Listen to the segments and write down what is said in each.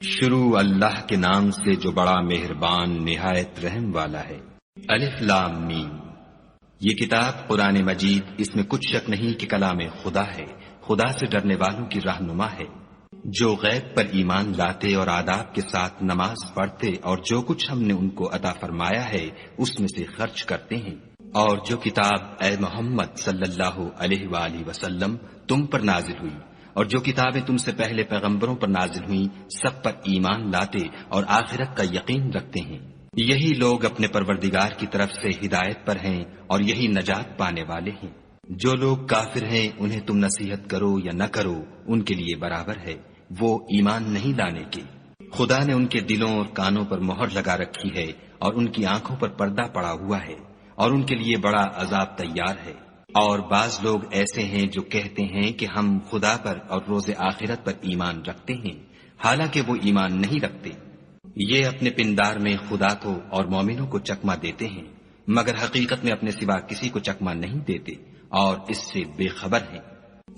شروع اللہ کے نام سے جو بڑا مہربان نہایت رحم والا ہے۔ الف لام میم۔ یہ کتاب قرآن مجید، اس میں کچھ شک نہیں کہ کلام خدا ہے، خدا سے ڈرنے والوں کی رہنما ہے، جو غیب پر ایمان لاتے اور آداب کے ساتھ نماز پڑھتے اور جو کچھ ہم نے ان کو عطا فرمایا ہے اس میں سے خرچ کرتے ہیں، اور جو کتاب اے محمد صلی اللہ علیہ وآلہ وسلم تم پر نازل ہوئی اور جو کتابیں تم سے پہلے پیغمبروں پر نازل ہوئیں سب پر ایمان لاتے اور آخرت کا یقین رکھتے ہیں، یہی لوگ اپنے پروردگار کی طرف سے ہدایت پر ہیں اور یہی نجات پانے والے ہیں۔ جو لوگ کافر ہیں انہیں تم نصیحت کرو یا نہ کرو ان کے لیے برابر ہے، وہ ایمان نہیں لانے کے۔ خدا نے ان کے دلوں اور کانوں پر مہر لگا رکھی ہے اور ان کی آنکھوں پر پردہ پڑا ہوا ہے اور ان کے لیے بڑا عذاب تیار ہے۔ اور بعض لوگ ایسے ہیں جو کہتے ہیں کہ ہم خدا پر اور روز آخرت پر ایمان رکھتے ہیں، حالانکہ وہ ایمان نہیں رکھتے۔ یہ اپنے پندار میں خدا کو اور مومنوں کو چکما دیتے ہیں، مگر حقیقت میں اپنے سوا کسی کو چکما نہیں دیتے اور اس سے بے خبر ہیں۔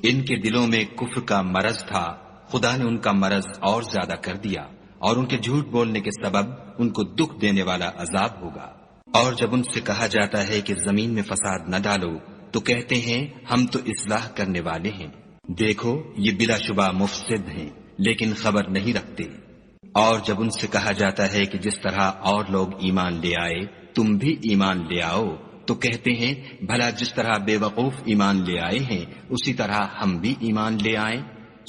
ان کے دلوں میں کفر کا مرض تھا، خدا نے ان کا مرض اور زیادہ کر دیا اور ان کے جھوٹ بولنے کے سبب ان کو دکھ دینے والا عذاب ہوگا۔ اور جب ان سے کہا جاتا ہے کہ زمین میں فساد نہ ڈالو تو کہتے ہیں ہم تو اصلاح کرنے والے ہیں، دیکھو یہ بلا شبہ مفسد ہیں لیکن خبر نہیں رکھتے۔ اور جب ان سے کہا جاتا ہے کہ جس طرح اور لوگ ایمان لے آئے تم بھی ایمان لے آؤ تو کہتے ہیں بھلا جس طرح بے وقوف ایمان لے آئے ہیں اسی طرح ہم بھی ایمان لے آئیں۔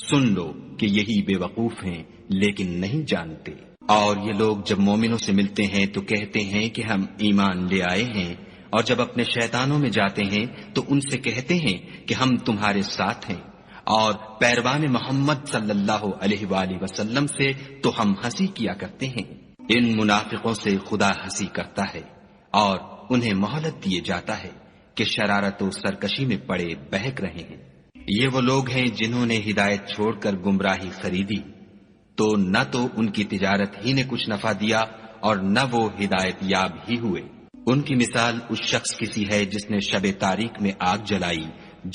سن لو کہ یہی بے وقوف ہیں لیکن نہیں جانتے۔ اور یہ لوگ جب مومنوں سے ملتے ہیں تو کہتے ہیں کہ ہم ایمان لے آئے ہیں، اور جب اپنے شیطانوں میں جاتے ہیں تو ان سے کہتے ہیں کہ ہم تمہارے ساتھ ہیں، اور پیروان محمد صلی اللہ علیہ وآلہ وسلم سے تو ہم ہنسی کیا کرتے ہیں۔ ان منافقوں سے خدا ہنسی کرتا ہے اور انہیں مہلت دیے جاتا ہے کہ شرارت و سرکشی میں پڑے بہک رہے ہیں۔ یہ وہ لوگ ہیں جنہوں نے ہدایت چھوڑ کر گمراہی خریدی، تو نہ تو ان کی تجارت ہی نے کچھ نفع دیا اور نہ وہ ہدایت یاب ہی ہوئے۔ ان کی مثال اس شخص کی سی ہے جس نے شب تاریک میں آگ جلائی،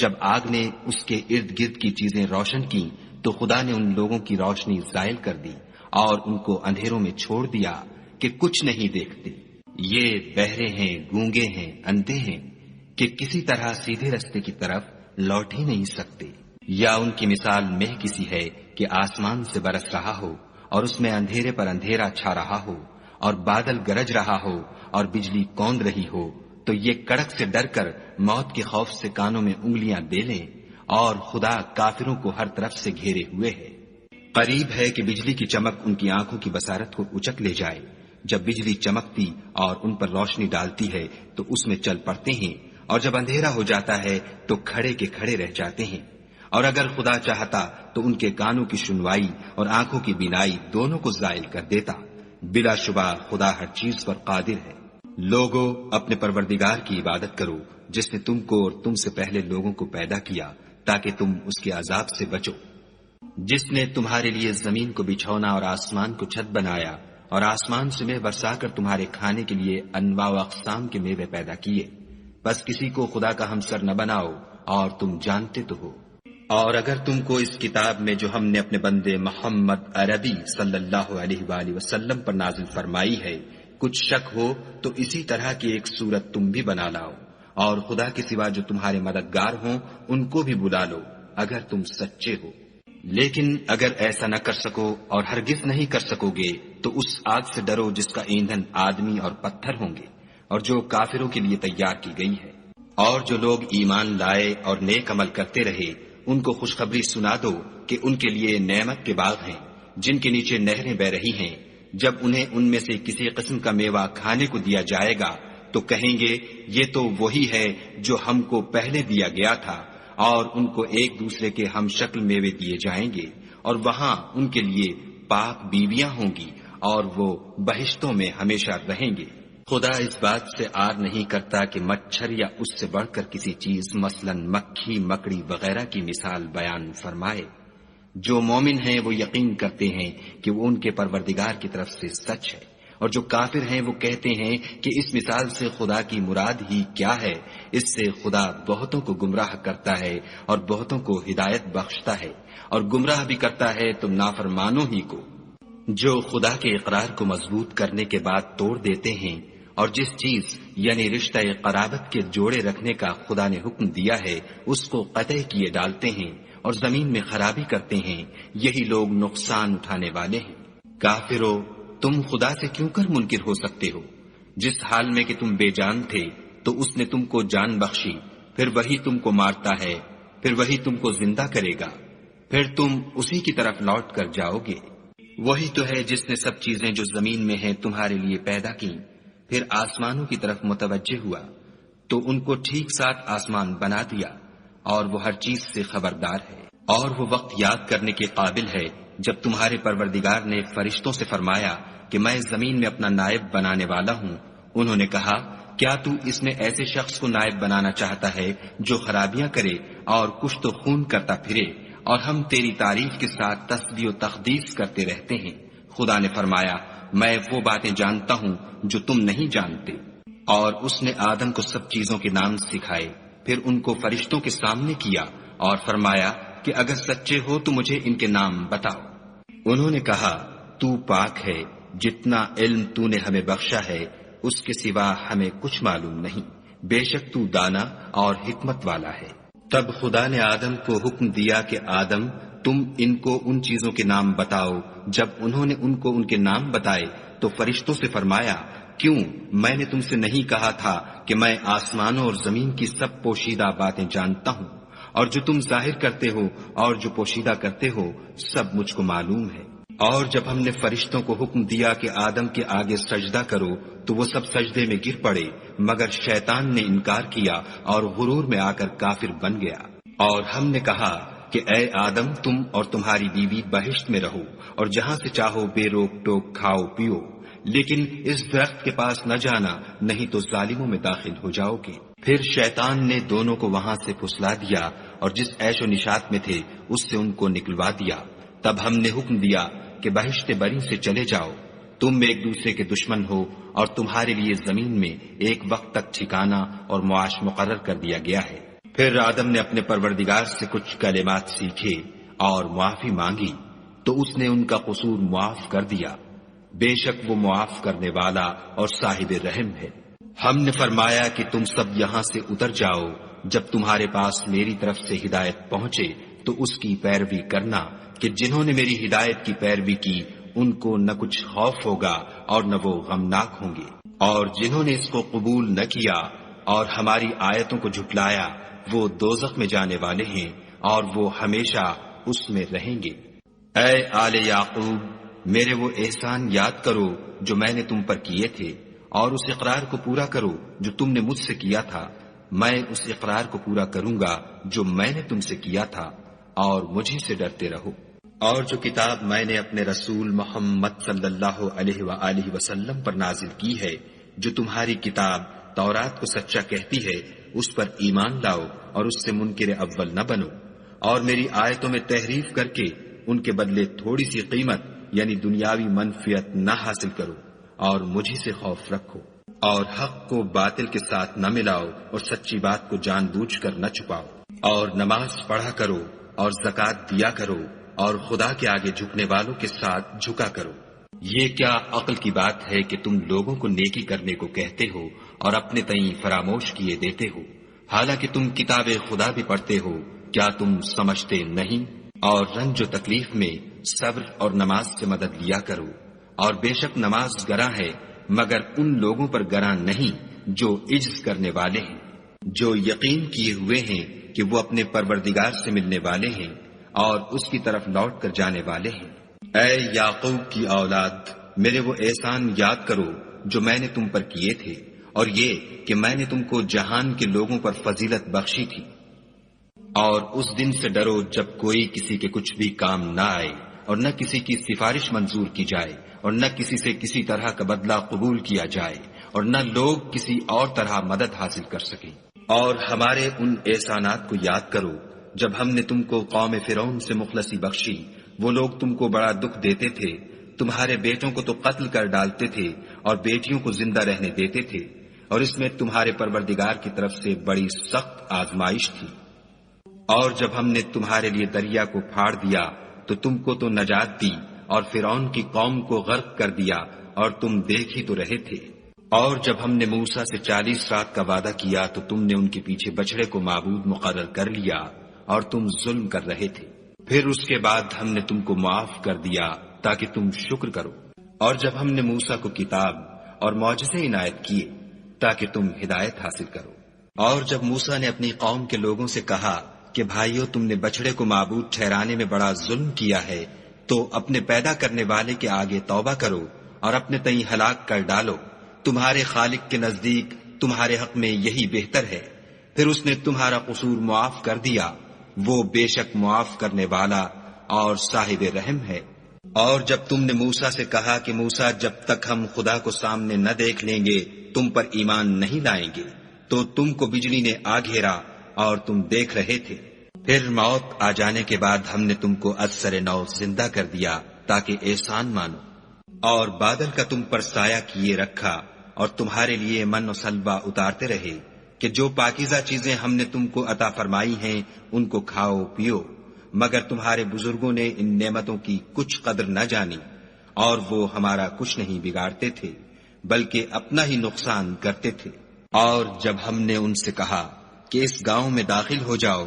جب آگ نے اس کے ارد گرد کی چیزیں روشن کی تو خدا نے ان لوگوں کی روشنی زائل کر دی اور ان کو اندھیروں میں چھوڑ دیا کہ کچھ نہیں دیکھتے۔ یہ بہرے ہیں، گونگے ہیں، اندھے ہیں کہ کسی طرح سیدھے رستے کی طرف لوٹ ہی نہیں سکتے۔ یا ان کی مثال مہ کسی ہے کہ آسمان سے برس رہا ہو اور اس میں اندھیرے پر اندھیرا چھا رہا ہو اور بادل گرج رہا ہو اور بجلی کوند رہی ہو، تو یہ کڑک سے ڈر کر موت کے خوف سے کانوں میں انگلیاں دے لیں، اور خدا کافروں کو ہر طرف سے گھیرے ہوئے ہے۔ قریب ہے کہ بجلی کی چمک ان کی آنکھوں کی بصارت کو اچک لے جائے۔ جب بجلی چمکتی اور ان پر روشنی ڈالتی ہے تو اس میں چل پڑتے ہیں، اور جب اندھیرا ہو جاتا ہے تو کھڑے کے کھڑے رہ جاتے ہیں۔ اور اگر خدا چاہتا تو ان کے کانوں کی سنوائی اور آنکھوں کی بینائی دونوں کو زائل کر دیتا۔ بلا شبہ خدا ہر چیز پر قادر ہے۔ لوگو اپنے پروردگار کی عبادت کرو جس نے تم کو اور تم سے پہلے لوگوں کو پیدا کیا تاکہ تم اس کے عذاب سے بچو، جس نے تمہارے لیے زمین کو بچھونا اور آسمان کو چھت بنایا اور آسمان سے میوہ برسا کر تمہارے کھانے کے لیے انواع و اقسام کے میوے پیدا کیے، بس کسی کو خدا کا ہمسر نہ بناؤ اور تم جانتے تو ہو۔ اور اگر تم کو اس کتاب میں جو ہم نے اپنے بندے محمد عربی صلی اللہ علیہ وآلہ وسلم پر نازل فرمائی ہے کچھ شک ہو تو اسی طرح کی ایک صورت تم بھی بنا لاؤ، اور خدا کے سوا جو تمہارے مددگار ہوں ان کو بھی بلا لو اگر تم سچے ہو۔ لیکن اگر ایسا نہ کر سکو اور ہرگز نہیں کر سکو گے تو اس آگ سے ڈرو جس کا ایندھن آدمی اور پتھر ہوں گے اور جو کافروں کے لیے تیار کی گئی ہے۔ اور جو لوگ ایمان لائے اور نیک عمل کرتے رہے ان کو خوشخبری سنا دو کہ ان کے لیے نعمت کے باغ ہیں جن کے نیچے نہریں بہ رہی ہیں۔ جب انہیں ان میں سے کسی قسم کا میوہ کھانے کو دیا جائے گا تو کہیں گے یہ تو وہی ہے جو ہم کو پہلے دیا گیا تھا، اور ان کو ایک دوسرے کے ہم شکل میوے دیے جائیں گے، اور وہاں ان کے لیے پاک بیویاں ہوں گی اور وہ بہشتوں میں ہمیشہ رہیں گے۔ خدا اس بات سے آر نہیں کرتا کہ مچھر یا اس سے بڑھ کر کسی چیز مثلا مکھی، مکڑی وغیرہ کی مثال بیان فرمائے۔ جو مومن ہیں وہ یقین کرتے ہیں کہ وہ ان کے پروردگار کی طرف سے سچ ہے، اور جو کافر ہیں وہ کہتے ہیں کہ اس مثال سے خدا کی مراد ہی کیا ہے۔ اس سے خدا بہتوں کو گمراہ کرتا ہے اور بہتوں کو ہدایت بخشتا ہے، اور گمراہ بھی کرتا ہے تم نافرمانوں ہی کو۔ جو خدا کے اقرار کو مضبوط کرنے کے بعد توڑ دیتے ہیں اور جس چیز یعنی رشتہ قرابت کے جوڑے رکھنے کا خدا نے حکم دیا ہے اس کو قطع کیے ڈالتے ہیں اور زمین میں خرابی کرتے ہیں، یہی لوگ نقصان اٹھانے والے ہیں۔ کافرو، تم خدا سے کیوں کر منکر ہو سکتے ہو؟ جس حال میں کہ تم بے جان تھے تو اس نے تم کو جان بخشی، پھر وہی تم کو مارتا ہے، پھر وہی تم کو زندہ کرے گا، پھر تم اسی کی طرف لوٹ کر جاؤ گے۔ وہی تو ہے جس نے سب چیزیں جو زمین میں ہیں تمہارے لیے پیدا کی، پھر آسمانوں کی طرف متوجہ ہوا تو ان کو ٹھیک ساتھ آسمان بنا دیا، اور وہ ہر چیز سے خبردار ہے۔ اور وہ وقت یاد کرنے کے قابل ہے جب تمہارے پروردگار نے فرشتوں سے فرمایا کہ میں زمین میں اپنا نائب بنانے والا ہوں۔ انہوں نے کہا، کیا تو اس میں ایسے شخص کو نائب بنانا چاہتا ہے جو خرابیاں کرے اور کشت و خون کرتا پھرے، اور ہم تیری تعریف کے ساتھ تسبیح و تقدیس کرتے رہتے ہیں؟ خدا نے فرمایا، میں وہ باتیں جانتا ہوں جو تم نہیں جانتے۔ اور اس نے آدم کو سب چیزوں کے نام سکھائے، پھر ان کو فرشتوں کے سامنے کیا اور فرمایا کہ اگر سچے ہو تو مجھے ان کے نام بتاؤ۔ انہوں نے کہا، تو پاک ہے، جتنا علم تو نے ہمیں بخشا ہے اس کے سوا ہمیں کچھ معلوم نہیں، بے شک تو دانا اور حکمت والا ہے۔ تب خدا نے آدم کو حکم دیا کہ آدم، تم ان کو ان چیزوں کے نام بتاؤ۔ جب انہوں نے ان کو ان کے نام بتائے تو فرشتوں سے فرمایا، کیوں میں نے تم سے نہیں کہا تھا کہ میں آسمانوں اور زمین کی سب پوشیدہ باتیں جانتا ہوں، اور جو تم ظاہر کرتے ہو اور جو پوشیدہ کرتے ہو سب مجھ کو معلوم ہے۔ اور جب ہم نے فرشتوں کو حکم دیا کہ آدم کے آگے سجدہ کرو تو وہ سب سجدے میں گر پڑے، مگر شیطان نے انکار کیا اور غرور میں آ کر کافر بن گیا۔ اور ہم نے کہا کہ اے آدم، تم اور تمہاری بیوی بہشت میں رہو اور جہاں سے چاہو بے روک ٹوک کھاؤ پیو، لیکن اس درخت کے پاس نہ جانا، نہیں تو ظالموں میں داخل ہو جاؤ گے۔ پھر شیطان نے دونوں کو وہاں سے پھسلا دیا اور جس عیش و نشاط میں تھے اس سے ان کو نکلوا دیا۔ تب ہم نے حکم دیا کہ بہشت بری سے چلے جاؤ، تم ایک دوسرے کے دشمن ہو اور تمہارے لیے زمین میں ایک وقت تک ٹھکانہ اور معاش مقرر کر دیا گیا ہے۔ پھر آدم نے اپنے پروردگار سے کچھ کلمات سیکھے اور معافی مانگی تو اس نے ان کا قصور معاف کر دیا، بے شک وہ معاف کرنے والا اور صاحب رحم ہے۔ ہم نے فرمایا کہ تم سب یہاں سے اتر جاؤ، جب تمہارے پاس میری طرف سے ہدایت پہنچے تو اس کی پیروی کرنا، کہ جنہوں نے میری ہدایت کی پیروی کی ان کو نہ کچھ خوف ہوگا اور نہ وہ غمناک ہوں گے، اور جنہوں نے اس کو قبول نہ کیا اور ہماری آیتوں کو جھٹلایا وہ دوزخ میں جانے والے ہیں اور وہ ہمیشہ اس میں رہیں گے۔ اے آل یعقوب، میرے وہ احسان یاد کرو جو میں نے تم پر کیے تھے، اور اس اقرار کو پورا کرو جو تم نے مجھ سے کیا تھا۔ میں اس اقرار کو پورا کروں گا جو میں نے تم سے کیا تھا، اور مجھے سے ڈرتے رہو۔ اور جو کتاب میں نے اپنے رسول محمد صلی اللہ علیہ وآلہ وسلم پر نازل کی ہے، جو تمہاری کتاب تورات کو سچا کہتی ہے، اس پر ایمان لاؤ اور اس سے منکر اول نہ بنو، اور میری آیتوں میں تحریف کر کے ان کے بدلے تھوڑی سی قیمت یعنی دنیاوی منفیت نہ حاصل کرو، اور مجھے سے خوف رکھو، اور حق کو باطل کے ساتھ نہ ملاؤ اور سچی بات کو جان بوجھ کر نہ چھپاؤ، اور نماز پڑھا کرو اور زکوٰۃ دیا کرو، اور خدا کے آگے جھکنے والوں کے ساتھ جھکا کرو۔ یہ کیا عقل کی بات ہے کہ تم لوگوں کو نیکی کرنے کو کہتے ہو اور اپنے تئیں فراموش کیے دیتے ہو، حالانکہ تم کتاب خدا بھی پڑھتے ہو، کیا تم سمجھتے نہیں؟ اور رنج و تکلیف میں صبر اور نماز سے مدد لیا کرو، اور بے شک نماز گراں ہے مگر ان لوگوں پر گراں نہیں جو عجز کرنے والے ہیں، جو یقین کیے ہوئے ہیں کہ وہ اپنے پروردگار سے ملنے والے ہیں اور اس کی طرف لوٹ کر جانے والے ہیں۔ اے یعقوب کی اولاد، میرے وہ احسان یاد کرو جو میں نے تم پر کیے تھے، اور یہ کہ میں نے تم کو جہان کے لوگوں پر فضیلت بخشی تھی۔ اور اس دن سے ڈرو جب کوئی کسی کے کچھ بھی کام نہ آئے، اور نہ کسی کی سفارش منظور کی جائے، اور نہ کسی سے کسی طرح کا بدلہ قبول کیا جائے، اور نہ لوگ کسی اور طرح مدد حاصل کر سکیں۔ اور ہمارے ان احسانات کو یاد کرو جب ہم نے تم کو قوم فرعون سے مخلصی بخشی، وہ لوگ تم کو بڑا دکھ دیتے تھے، تمہارے بیٹوں کو تو قتل کر ڈالتے تھے اور بیٹیوں کو زندہ رہنے دیتے تھے، اور اس میں تمہارے پروردگار کی طرف سے بڑی سخت آزمائش تھی۔ اور جب ہم نے تمہارے لیے دریا کو پھاڑ دیا تو تم کو تو نجات دی، اور فرعون کی قوم کو غرق کر دیا اور تم دیکھ ہی تو رہے تھے۔ اور جب ہم نے موسیٰ سے 40 رات کا وعدہ کیا تو تم نے ان کے پیچھے بچڑے کو معبود مقرر کر لیا اور تم ظلم کر رہے تھے۔ پھر اس کے بعد ہم نے تم کو معاف کر دیا تاکہ تم شکر کرو۔ اور جب ہم نے موسیٰ کو کتاب اور معجزے عنایت کیے تاکہ تم ہدایت حاصل کرو۔ اور جب موسیٰ نے اپنی قوم کے لوگوں سے کہا کہ بھائیو، تم نے بچڑے کو معبود ٹھہرانے میں بڑا ظلم کیا ہے، تو اپنے پیدا کرنے والے کے آگے توبہ کرو اور اپنے تئیں ہلاک کر ڈالو، تمہارے خالق کے نزدیک تمہارے حق میں یہی بہتر ہے۔ پھر اس نے تمہارا قصور معاف کر دیا، وہ بے شک معاف کرنے والا اور صاحب رحم ہے۔ اور جب تم نے موسیٰ سے کہا کہ موسیٰ، جب تک ہم خدا کو سامنے نہ دیکھ لیں گے تم پر ایمان نہیں لائیں گے، تو تم کو بجلی نے آ گھیرا اور تم دیکھ رہے تھے۔ پھر موت آ جانے کے بعد ہم نے تم کو ازسر نو زندہ کر دیا تاکہ احسان مانو، اور بادل کا تم پر سایہ کیے رکھا اور تمہارے لیے من و سلوہ اتارتے رہے کہ جو پاکیزہ چیزیں ہم نے تم کو عطا فرمائی ہیں ان کو کھاؤ پیو، مگر تمہارے بزرگوں نے ان نعمتوں کی کچھ قدر نہ جانی، اور وہ ہمارا کچھ نہیں بگاڑتے تھے بلکہ اپنا ہی نقصان کرتے تھے۔ اور جب ہم نے ان سے کہا کہ اس گاؤں میں داخل ہو جاؤ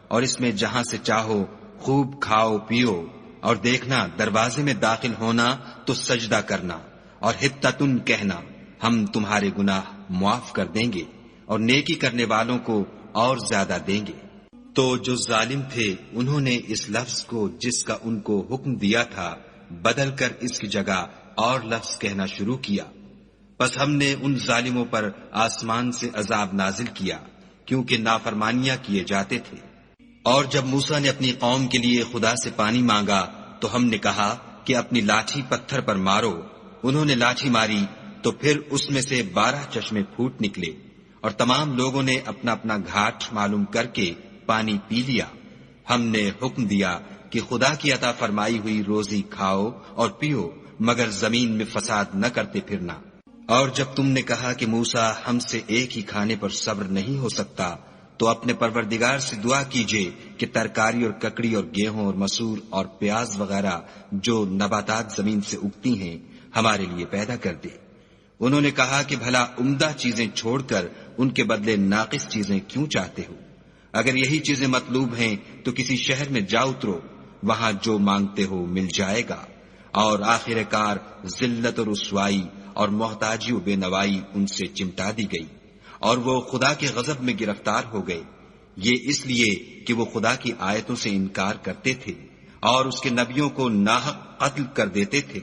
اور اس میں جہاں سے چاہو خوب کھاؤ پیو، اور دیکھنا دروازے میں داخل ہونا تو سجدہ کرنا اور حطتن کہنا، ہم تمہارے گناہ معاف کر دیں گے اور نیکی کرنے والوں کو اور زیادہ دیں گے۔ تو جو ظالم تھے انہوں نے اس لفظ کو جس کا ان کو حکم دیا تھا بدل کر اس کی جگہ اور لفظ کہنا شروع کیا، پس ہم نے ان ظالموں پر آسمان سے عذاب نازل کیا کیونکہ نافرمانیاں کیے جاتے تھے۔ اور جب موسیٰ نے اپنی قوم کے لیے خدا سے پانی مانگا تو ہم نے کہا کہ اپنی لاٹھی پتھر پر مارو۔ انہوں نے لاٹھی ماری تو پھر اس میں سے 12 چشمے پھوٹ نکلے، اور تمام لوگوں نے اپنا اپنا گھاٹ معلوم کر کے پانی پی لیا۔ ہم نے حکم دیا کہ خدا کی عطا فرمائی ہوئی روزی کھاؤ اور پیو، مگر زمین میں فساد نہ کرتے پھرنا۔ اور جب تم نے کہا کہ موسیٰ، ہم سے ایک ہی کھانے پر صبر نہیں ہو سکتا، تو اپنے پروردگار سے دعا کیجئے کہ ترکاری اور ککڑی اور گیہوں اور مسور اور پیاز وغیرہ جو نباتات زمین سے اگتی ہیں ہمارے لیے پیدا کر دے۔ انہوں نے کہا کہ بھلا عمدہ چیزیں چھوڑ کر ان کے بدلے ناقص چیزیں کیوں چاہتے ہو؟ اگر یہی چیزیں مطلوب ہیں تو کسی شہر میں جا اترو، وہاں جو مانگتے ہو مل جائے گا۔ اور آخر کار ذلت و رسوائی اور محتاجی و بے نوائی ان سے چمٹا دی گئی، اور وہ خدا کے غضب میں گرفتار ہو گئے، یہ اس لیے کہ وہ خدا کی آیتوں سے انکار کرتے تھے اور اس کے نبیوں کو ناحق قتل کر دیتے تھے،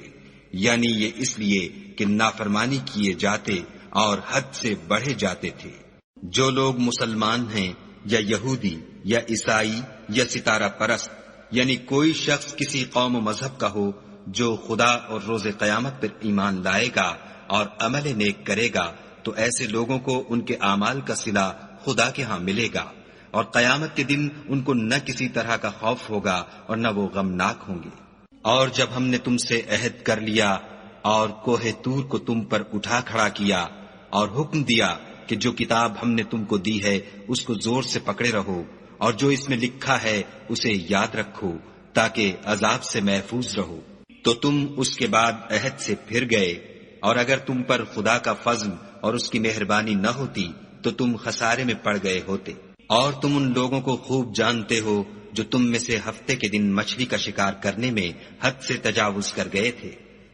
یعنی یہ اس لیے کہ نافرمانی کیے جاتے اور حد سے بڑھے جاتے تھے۔ جو لوگ مسلمان ہیں یا یہودی یا عیسائی یا ستارہ پرست، یعنی کوئی شخص کسی قوم و مذہب کا ہو، جو خدا اور روز قیامت پر ایمان لائے گا اور عمل نیک کرے گا، تو ایسے لوگوں کو ان کے اعمال کا صلہ خدا کے ہاں ملے گا، اور قیامت کے دن ان کو نہ کسی طرح کا خوف ہوگا اور نہ وہ غمناک ہوں گے۔ اور جب ہم نے تم سے عہد کر لیا اور کوہ طور کو تم پر اٹھا کھڑا کیا اور حکم دیا کہ جو کتاب ہم نے تم کو دی ہے اس کو زور سے پکڑے رہو، اور جو اس میں لکھا ہے اسے یاد رکھو تاکہ عذاب سے محفوظ رہو، تو تم اس کے بعد عہد سے پھر گئے، اور اگر تم پر خدا کا فضل اور اس کی مہربانی نہ ہوتی تو تم خسارے میں پڑ گئے ہوتے۔ اور تم ان لوگوں کو خوب جانتے ہو جو تم میں سے ہفتے کے دن مچھلی کا شکار کرنے میں حد سے تجاوز کر گئے تھے،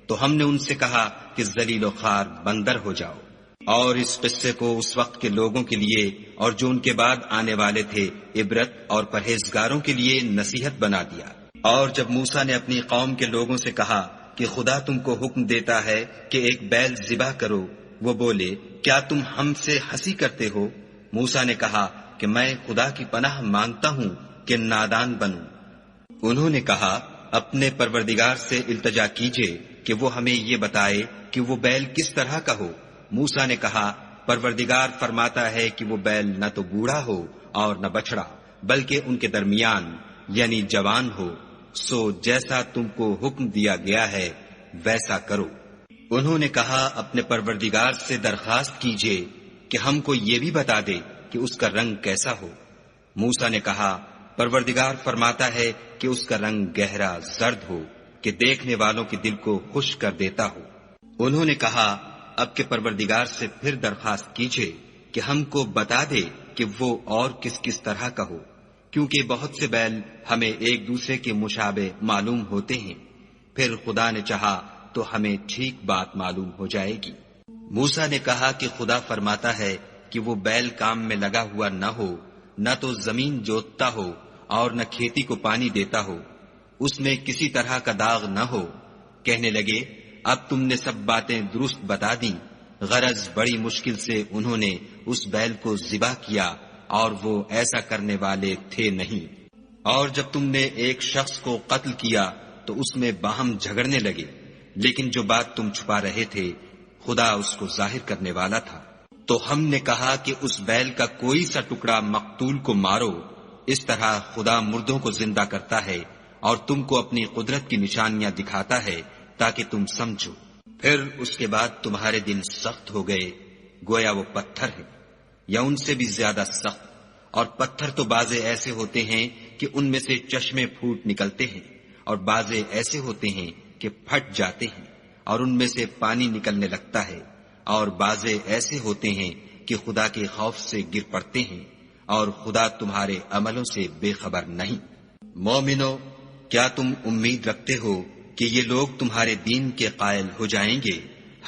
تو ہم نے ان سے کہا کہ ذلیل و خوار بندر ہو جاؤ، اور اس قصے کو اس وقت کے لوگوں کے لیے اور جو ان کے بعد آنے والے تھے عبرت اور پرہیزگاروں کے لیے نصیحت بنا دیا۔ اور جب موسیٰ نے اپنی قوم کے لوگوں سے کہا کہ خدا تم کو حکم دیتا ہے کہ ایک بیل ذبح کرو، وہ بولے کیا تم ہم سے ہنسی کرتے ہو؟ موسیٰ نے کہا کہ میں خدا کی پناہ مانگتا ہوں کہ نادان بنوں۔ انہوں نے کہا اپنے پروردگار سے التجا کیجئے کہ وہ ہمیں یہ بتائے کہ وہ بیل کس طرح کا ہو۔ موسیٰ نے کہا پروردگار فرماتا ہے کہ وہ بیل نہ تو بوڑھا ہو اور نہ بچڑا، بلکہ ان کے درمیان یعنی جوان ہو، سو جیسا تم کو حکم دیا گیا ہے ویسا کرو۔ انہوں نے کہا اپنے پروردگار سے درخواست کیجئے کہ ہم کو یہ بھی بتا دے کہ اس کا رنگ کیسا ہو۔ موسیٰ نے کہا پروردگار فرماتا ہے کہ اس کا رنگ گہرا زرد ہو، کہ دیکھنے والوں کے دل کو خوش کر دیتا ہو۔ انہوں نے کہا اب کے پروردگار سے پھر درخواست کیجئے کہ ہم کو بتا دے کہ وہ اور کس کس طرح کا ہو، کیونکہ بہت سے بیل ہمیں ایک دوسرے کے مشابہ معلوم ہوتے ہیں، پھر خدا نے چاہا تو ہمیں ٹھیک بات معلوم ہو جائے گی۔ موسیٰ نے کہا کہ خدا فرماتا ہے کہ وہ بیل کام میں لگا ہوا نہ ہو، نہ تو زمین جوتتا ہو اور نہ کھیتی کو پانی دیتا ہو، اس میں کسی طرح کا داغ نہ ہو۔ کہنے لگے اب تم نے سب باتیں درست بتا دیں۔ غرض بڑی مشکل سے انہوں نے اس بیل کو ذبح کیا اور وہ ایسا کرنے والے تھے نہیں۔ اور جب تم نے ایک شخص کو قتل کیا تو اس میں باہم جھگڑنے لگے، لیکن جو بات تم چھپا رہے تھے خدا اس کو ظاہر کرنے والا تھا۔ تو ہم نے کہا کہ اس بیل کا کوئی سا ٹکڑا مقتول کو مارو، اس طرح خدا مردوں کو زندہ کرتا ہے اور تم کو اپنی قدرت کی نشانیاں دکھاتا ہے تاکہ تم سمجھو۔ پھر اس کے بعد تمہارے دل سخت ہو گئے، گویا وہ پتھر ہے یا ان سے بھی زیادہ سخت، اور پتھر تو بازے ایسے ہوتے ہیں کہ ان میں سے چشمے پھوٹ نکلتے ہیں، اور بازے ایسے ہوتے ہیں کہ پھٹ جاتے ہیں اور ان میں سے پانی نکلنے لگتا ہے، اور بازے ایسے ہوتے ہیں کہ خدا کے خوف سے گر پڑتے ہیں، اور خدا تمہارے عملوں سے بے خبر نہیں۔ مومنو، کیا تم امید رکھتے ہو کہ یہ لوگ تمہارے دین کے قائل ہو جائیں گے،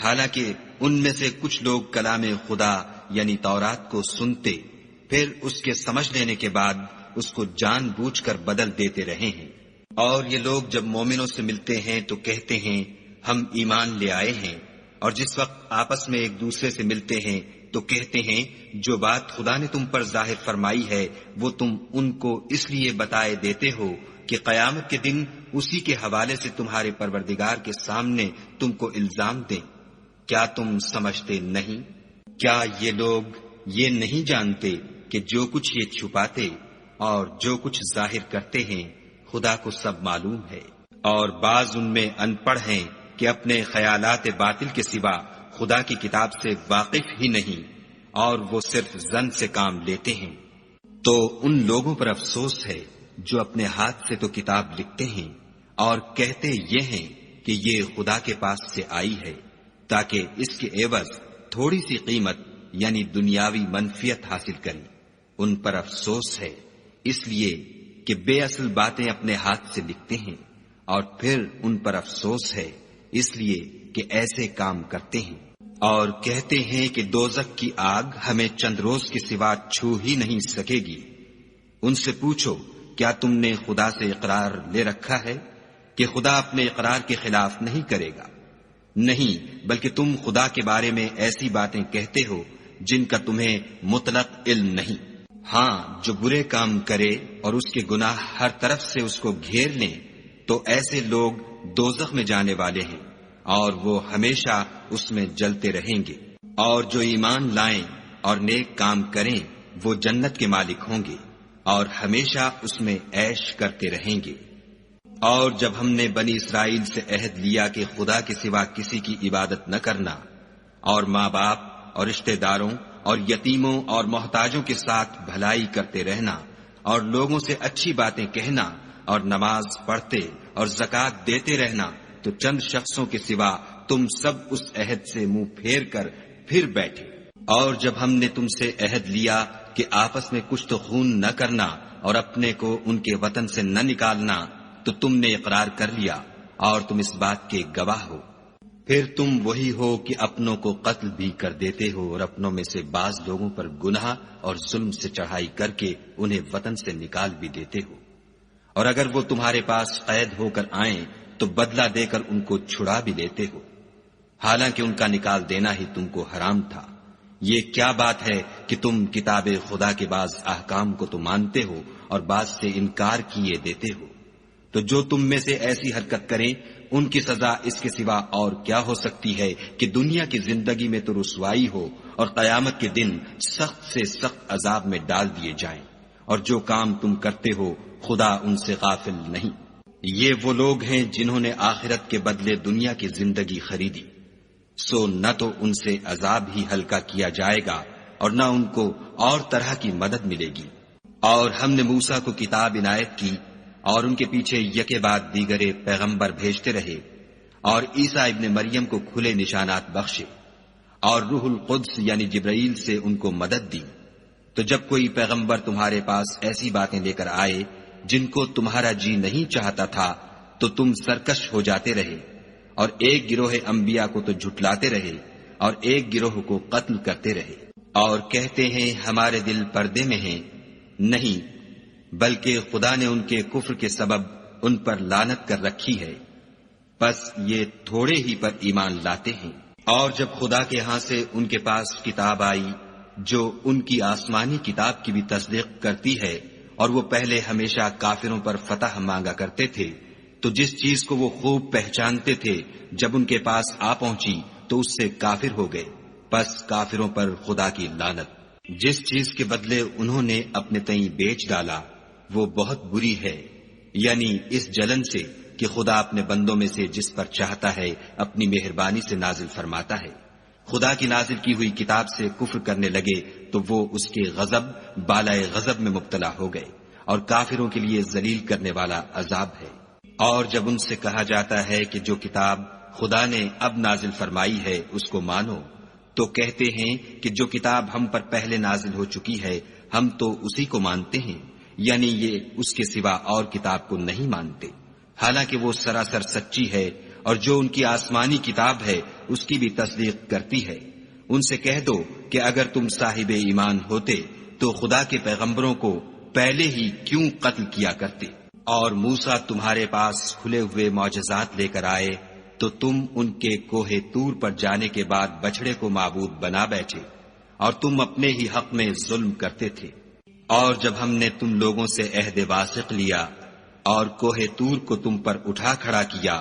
حالانکہ ان میں سے کچھ لوگ کلام خدا یعنی تورات کو سنتے پھر اس کے سمجھ لینے کے بعد اس کو جان بوجھ کر بدل دیتے رہے ہیں۔ اور یہ لوگ جب مومنوں سے ملتے ہیں تو کہتے ہیں ہم ایمان لے آئے ہیں، اور جس وقت آپس میں ایک دوسرے سے ملتے ہیں تو کہتے ہیں جو بات خدا نے تم پر ظاہر فرمائی ہے وہ تم ان کو اس لیے بتائے دیتے ہو کہ قیامت کے دن اسی کے حوالے سے تمہارے پروردگار کے سامنے تم کو الزام دیں۔ کیا تم سمجھتے نہیں؟ کیا یہ لوگ یہ نہیں جانتے کہ جو کچھ یہ چھپاتے اور جو کچھ ظاہر کرتے ہیں خدا کو سب معلوم ہے؟ اور بعض ان میں ان پڑھ ہیں کہ اپنے خیالات باطل کے سوا خدا کی کتاب سے واقف ہی نہیں، اور وہ صرف ظن سے کام لیتے ہیں۔ تو ان لوگوں پر افسوس ہے جو اپنے ہاتھ سے تو کتاب لکھتے ہیں اور کہتے یہ ہیں کہ یہ خدا کے پاس سے آئی ہے تاکہ اس کے عوض تھوڑی سی قیمت یعنی دنیاوی منفیت حاصل کریں۔ ان پر افسوس ہے اس لیے کہ بے اصل باتیں اپنے ہاتھ سے لکھتے ہیں، اور پھر ان پر افسوس ہے اس لیے کہ ایسے کام کرتے ہیں، اور کہتے ہیں کہ دوزخ کی آگ ہمیں چند روز کے سوا چھو ہی نہیں سکے گی۔ ان سے پوچھو کیا تم نے خدا سے اقرار لے رکھا ہے کہ خدا اپنے اقرار کے خلاف نہیں کرے گا؟ نہیں، بلکہ تم خدا کے بارے میں ایسی باتیں کہتے ہو جن کا تمہیں مطلق علم نہیں۔ ہاں، جو برے کام کرے اور اس کے گناہ ہر طرف سے اس کو گھیر لیں تو ایسے لوگ دوزخ میں جانے والے ہیں اور وہ ہمیشہ اس میں جلتے رہیں گے۔ اور جو ایمان لائیں اور نیک کام کریں وہ جنت کے مالک ہوں گے اور ہمیشہ اس میں عیش کرتے رہیں گے۔ اور جب ہم نے بنی اسرائیل سے عہد لیا کہ خدا کے سوا کسی کی عبادت نہ کرنا، اور ماں باپ اور رشتہ داروں اور یتیموں اور محتاجوں کے ساتھ بھلائی کرتے رہنا، اور لوگوں سے اچھی باتیں کہنا، اور نماز پڑھتے اور زکوٰۃ دیتے رہنا، تو چند شخصوں کے سوا تم سب اس عہد سے منہ پھیر کر پھر بیٹھے۔ اور جب ہم نے تم سے عہد لیا کہ آپس میں کشت و خون نہ کرنا اور اپنے کو ان کے وطن سے نہ نکالنا، تو تم نے اقرار کر لیا اور تم اس بات کے گواہ ہو۔ پھر تم وہی ہو کہ اپنوں کو قتل بھی کر دیتے ہو اور اپنوں میں سے بعض لوگوں پر گناہ اور ظلم سے چڑھائی کر کے انہیں وطن سے نکال بھی دیتے ہو، اور اگر وہ تمہارے پاس قید ہو کر آئیں تو بدلہ دے کر ان کو چھڑا بھی لیتے ہو، حالانکہ ان کا نکال دینا ہی تم کو حرام تھا۔ یہ کیا بات ہے کہ تم کتاب خدا کے بعض احکام کو تو مانتے ہو اور بعض سے انکار کیے دیتے ہو؟ تو جو تم میں سے ایسی حرکت کریں ان کی سزا اس کے سوا اور کیا ہو سکتی ہے کہ دنیا کی زندگی میں تو رسوائی ہو اور قیامت کے دن سخت سے سخت عذاب میں ڈال دیے جائیں، اور جو کام تم کرتے ہو خدا ان سے غافل نہیں۔ یہ وہ لوگ ہیں جنہوں نے آخرت کے بدلے دنیا کی زندگی خریدی، سو نہ تو ان سے عذاب ہی ہلکا کیا جائے گا اور نہ ان کو اور طرح کی مدد ملے گی۔ اور ہم نے موسیٰ کو کتاب عنایت کی اور ان کے پیچھے یکے بعد دیگرے پیغمبر بھیجتے رہے، اور عیسیٰ ابن مریم کو کھلے نشانات بخشے، اور روح القدس یعنی جبرائیل سے ان کو مدد دی، تو جب کوئی پیغمبر تمہارے پاس ایسی باتیں لے کر آئے جن کو تمہارا جی نہیں چاہتا تھا تو تم سرکش ہو جاتے رہے، اور ایک گروہ انبیاء کو تو جھٹلاتے رہے اور ایک گروہ کو قتل کرتے رہے، اور کہتے ہیں ہمارے دل پردے میں ہیں، نہیں بلکہ خدا نے ان کے کفر کے سبب ان پر لعنت کر رکھی ہے، بس یہ تھوڑے ہی پر ایمان لاتے ہیں۔ اور جب خدا کے ہاں سے ان کے پاس کتاب آئی جو ان کی آسمانی کتاب کی بھی تصدیق کرتی ہے، اور وہ پہلے ہمیشہ کافروں پر فتح مانگا کرتے تھے، تو جس چیز کو وہ خوب پہچانتے تھے جب ان کے پاس آ پہنچی تو اس سے کافر ہو گئے، بس کافروں پر خدا کی لعنت۔ جس چیز کے بدلے انہوں نے اپنے تئیں بیچ ڈالا وہ بہت بری ہے، یعنی اس جلن سے کہ خدا اپنے بندوں میں سے جس پر چاہتا ہے اپنی مہربانی سے نازل فرماتا ہے۔ خدا کی نازل کی ہوئی کتاب سے کفر کرنے لگے تو وہ اس کے غضب بالائے غضب میں مبتلا ہو گئے، اور کافروں کے لیے ذلیل کرنے والا عذاب ہے۔ اور جب ان سے کہا جاتا ہے کہ جو کتاب خدا نے اب نازل فرمائی ہے اس کو مانو، تو کہتے ہیں کہ جو کتاب ہم پر پہلے نازل ہو چکی ہے ہم تو اسی کو مانتے ہیں، یعنی یہ اس کے سوا اور کتاب کو نہیں مانتے، حالانکہ وہ سراسر سچی ہے، اور جو ان کی آسمانی کتاب ہے اس کی بھی تصدیق کرتی ہے۔ ان سے کہہ دو کہ اگر تم صاحب ایمان ہوتے تو خدا کے پیغمبروں کو پہلے ہی کیوں قتل کیا کرتے، اور موسیٰ تمہارے پاس کھلے ہوئے معجزات لے کر آئے تو تم ان کے کوہ طور پر جانے کے بعد بچڑے کو معبود بنا بیٹھے، اور تم اپنے ہی حق میں ظلم کرتے تھے۔ اور جب ہم نے تم لوگوں سے عہد واثق لیا اور کوہ طور کو تم پر اٹھا کھڑا کیا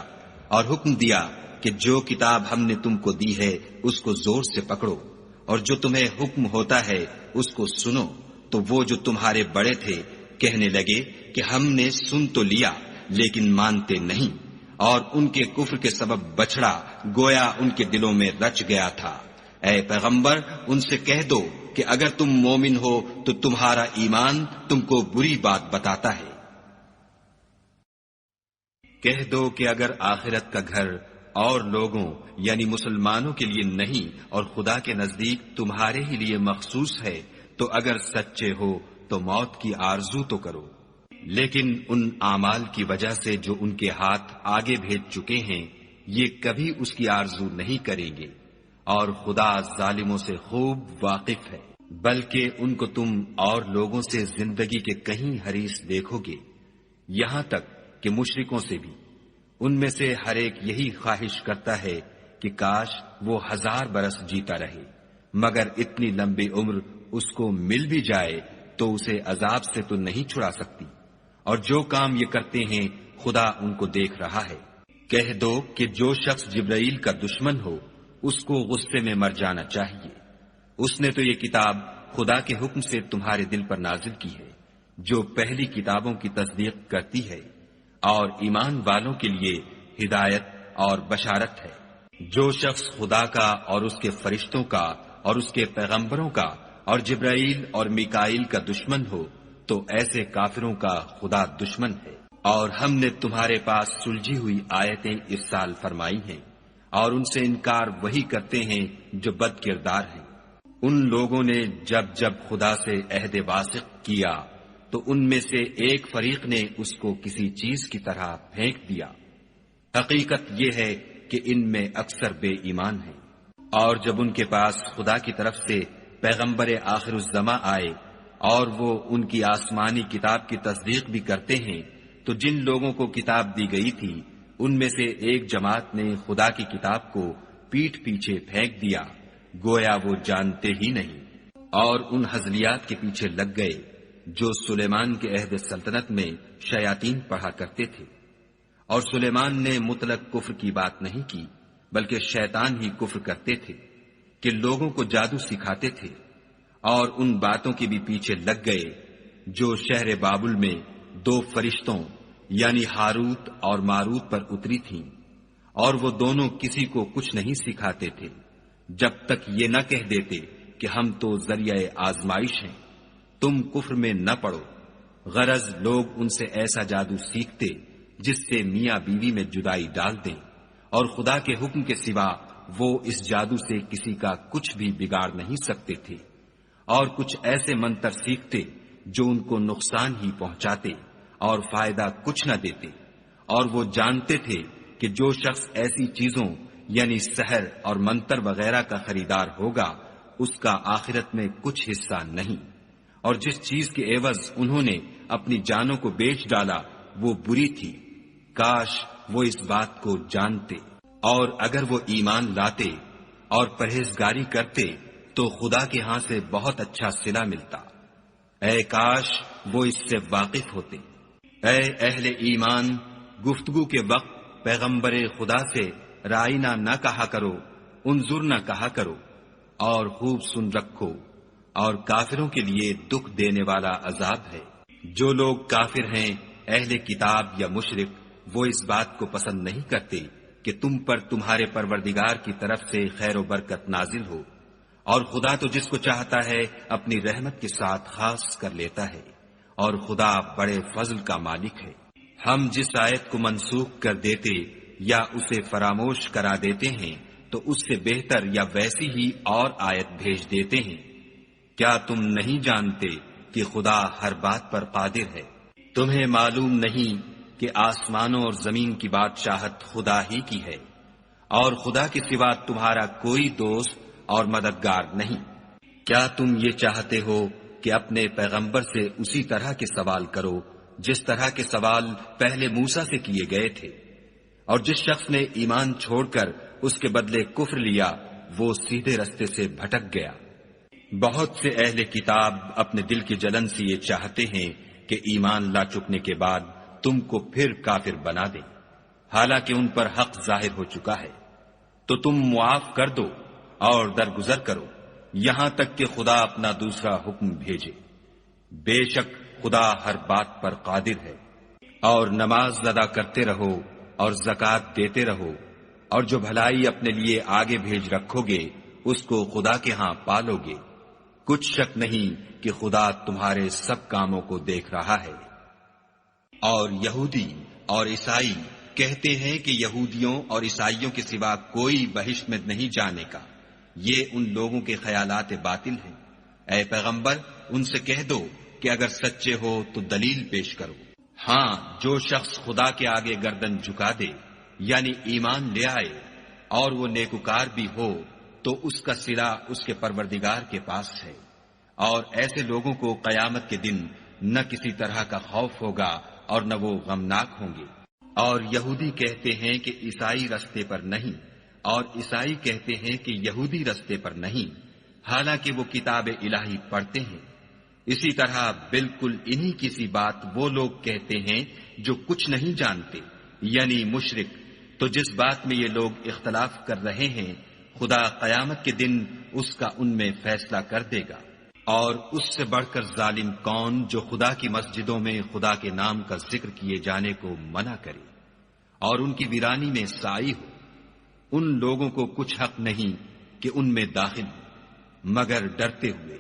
اور حکم دیا کہ جو کتاب ہم نے تم کو دی ہے اس کو زور سے پکڑو، اور جو تمہیں حکم ہوتا ہے اس کو سنو، تو وہ جو تمہارے بڑے تھے کہنے لگے کہ ہم نے سن تو لیا لیکن مانتے نہیں، اور ان کے کفر کے سبب بچڑا گویا ان کے دلوں میں رچ گیا تھا۔ اے پیغمبر ان سے کہہ دو کہ اگر تم مومن ہو تو تمہارا ایمان تم کو بری بات بتاتا ہے۔ کہہ دو کہ اگر آخرت کا گھر اور لوگوں یعنی مسلمانوں کے لیے نہیں اور خدا کے نزدیک تمہارے ہی لیے مخصوص ہے تو اگر سچے ہو تو موت کی آرزو تو کرو، لیکن ان اعمال کی وجہ سے جو ان کے ہاتھ آگے بھیج چکے ہیں یہ کبھی اس کی آرزو نہیں کریں گے، اور خدا ظالموں سے خوب واقف ہے۔ بلکہ ان کو تم اور لوگوں سے زندگی کے کہیں حریص دیکھو گے، یہاں تک کہ مشرکوں سے بھی۔ ان میں سے ہر ایک یہی خواہش کرتا ہے کہ کاش وہ 1000 برس جیتا رہے، مگر اتنی لمبی عمر اس کو مل بھی جائے تو اسے عذاب سے تو نہیں چھڑا سکتی، اور جو کام یہ کرتے ہیں خدا ان کو دیکھ رہا ہے۔ کہہ دو کہ جو شخص جبرائیل کا دشمن ہو اس کو غصے میں مر جانا چاہیے، اس نے تو یہ کتاب خدا کے حکم سے تمہارے دل پر نازل کی ہے جو پہلی کتابوں کی تصدیق کرتی ہے، اور ایمان والوں کے لیے ہدایت اور بشارت ہے۔ جو شخص خدا کا اور اس کے فرشتوں کا اور اس کے پیغمبروں کا اور جبرائیل اور میکائیل کا دشمن ہو تو ایسے کافروں کا خدا دشمن ہے۔ اور ہم نے تمہارے پاس سلجھی ہوئی آیتیں ارسال فرمائی ہیں، اور ان سے انکار وہی کرتے ہیں جو بد کردار ہیں۔ ان لوگوں نے جب جب خدا سے عہد واثق کیا تو ان میں سے ایک فریق نے اس کو کسی چیز کی طرح پھینک دیا۔ حقیقت یہ ہے کہ ان میں اکثر بے ایمان ہیں۔ اور جب ان کے پاس خدا کی طرف سے پیغمبر آخر الزماں آئے اور وہ ان کی آسمانی کتاب کی تصدیق بھی کرتے ہیں تو جن لوگوں کو کتاب دی گئی تھی ان میں سے ایک جماعت نے خدا کی کتاب کو پیٹھ پیچھے پھینک دیا گویا وہ جانتے ہی نہیں، اور ان ہزلیات کے پیچھے لگ گئے جو سلیمان کے عہد سلطنت میں شیاطین پڑھا کرتے تھے۔ اور سلیمان نے مطلق کفر کی بات نہیں کی بلکہ شیطان ہی کفر کرتے تھے کہ لوگوں کو جادو سکھاتے تھے، اور ان باتوں کے بھی پیچھے لگ گئے جو شہر بابل میں 2 فرشتوں یعنی ہاروت اور ماروت پر اتری تھیں، اور وہ دونوں کسی کو کچھ نہیں سکھاتے تھے جب تک یہ نہ کہہ دیتے کہ ہم تو ذریعہ آزمائش ہیں، تم کفر میں نہ پڑو۔ غرض لوگ ان سے ایسا جادو سیکھتے جس سے میاں بیوی میں جدائی ڈال دیں، اور خدا کے حکم کے سوا وہ اس جادو سے کسی کا کچھ بھی بگاڑ نہیں سکتے تھے، اور کچھ ایسے منتر سیکھتے جو ان کو نقصان ہی پہنچاتے اور فائدہ کچھ نہ دیتے، اور وہ جانتے تھے کہ جو شخص ایسی چیزوں یعنی سحر اور منتر وغیرہ کا خریدار ہوگا اس کا آخرت میں کچھ حصہ نہیں، اور جس چیز کے عوض انہوں نے اپنی جانوں کو بیچ ڈالا وہ بری تھی، کاش وہ اس بات کو جانتے، اور اگر وہ ایمان لاتے اور پرہیزگاری کرتے تو خدا کے ہاں سے بہت اچھا صلہ ملتا، اے کاش وہ اس سے واقف ہوتے۔ اے اہل ایمان، گفتگو کے وقت پیغمبر خدا سے رائنا نہ کہا کرو، انظر نہ کہا کرو، اور خوب سن رکھو، اور کافروں کے لیے دکھ دینے والا عذاب ہے۔ جو لوگ کافر ہیں، اہل کتاب یا مشرک، وہ اس بات کو پسند نہیں کرتے کہ تم پر تمہارے پروردگار کی طرف سے خیر و برکت نازل ہو، اور خدا تو جس کو چاہتا ہے اپنی رحمت کے ساتھ خاص کر لیتا ہے، اور خدا بڑے فضل کا مالک ہے۔ ہم جس آیت کو منسوخ کر دیتے یا اسے فراموش کرا دیتے ہیں تو اس سے بہتر یا ویسی ہی اور آیت بھیج دیتے ہیں۔ کیا تم نہیں جانتے کہ خدا ہر بات پر قادر ہے؟ تمہیں معلوم نہیں کہ آسمانوں اور زمین کی بادشاہت خدا ہی کی ہے، اور خدا کے سوا تمہارا کوئی دوست اور مددگار نہیں۔ کیا تم یہ چاہتے ہو کہ اپنے پیغمبر سے اسی طرح کے سوال کرو جس طرح کے سوال پہلے موسیٰ سے کیے گئے تھے؟ اور جس شخص نے ایمان چھوڑ کر اس کے بدلے کفر لیا وہ سیدھے رستے سے بھٹک گیا۔ بہت سے اہل کتاب اپنے دل کی جلن سے یہ چاہتے ہیں کہ ایمان لا چکنے کے بعد تم کو پھر کافر بنا دیں، حالانکہ ان پر حق ظاہر ہو چکا ہے، تو تم معاف کر دو اور درگزر کرو یہاں تک کہ خدا اپنا دوسرا حکم بھیجے۔ بے شک خدا ہر بات پر قادر ہے۔ اور نماز ادا کرتے رہو اور زکوٰۃ دیتے رہو، اور جو بھلائی اپنے لیے آگے بھیج رکھو گے اس کو خدا کے ہاں پالو گے، کچھ شک نہیں کہ خدا تمہارے سب کاموں کو دیکھ رہا ہے۔ اور یہودی اور عیسائی کہتے ہیں کہ یہودیوں اور عیسائیوں کے سوا کوئی بہشت میں نہیں جانے کا، یہ ان لوگوں کے خیالات باطل ہیں۔ اے پیغمبر ان سے کہہ دو کہ اگر سچے ہو تو دلیل پیش کرو۔ ہاں، جو شخص خدا کے آگے گردن جھکا دے یعنی ایمان لے آئے اور وہ نیکوکار بھی ہو تو اس کا صلہ اس کے پروردگار کے پاس ہے، اور ایسے لوگوں کو قیامت کے دن نہ کسی طرح کا خوف ہوگا اور نہ وہ غمناک ہوں گے۔ اور یہودی کہتے ہیں کہ عیسائی رستے پر نہیں، اور عیسائی کہتے ہیں کہ یہودی رستے پر نہیں، حالانکہ وہ کتاب الہی پڑھتے ہیں۔ اسی طرح بالکل انہی کی سی بات وہ لوگ کہتے ہیں جو کچھ نہیں جانتے یعنی مشرک۔ تو جس بات میں یہ لوگ اختلاف کر رہے ہیں خدا قیامت کے دن اس کا ان میں فیصلہ کر دے گا۔ اور اس سے بڑھ کر ظالم کون جو خدا کی مسجدوں میں خدا کے نام کا ذکر کیے جانے کو منع کرے اور ان کی ویرانی میں سائی ہو۔ ان لوگوں کو کچھ حق نہیں کہ ان میں داخل ہو مگر ڈرتے ہوئے۔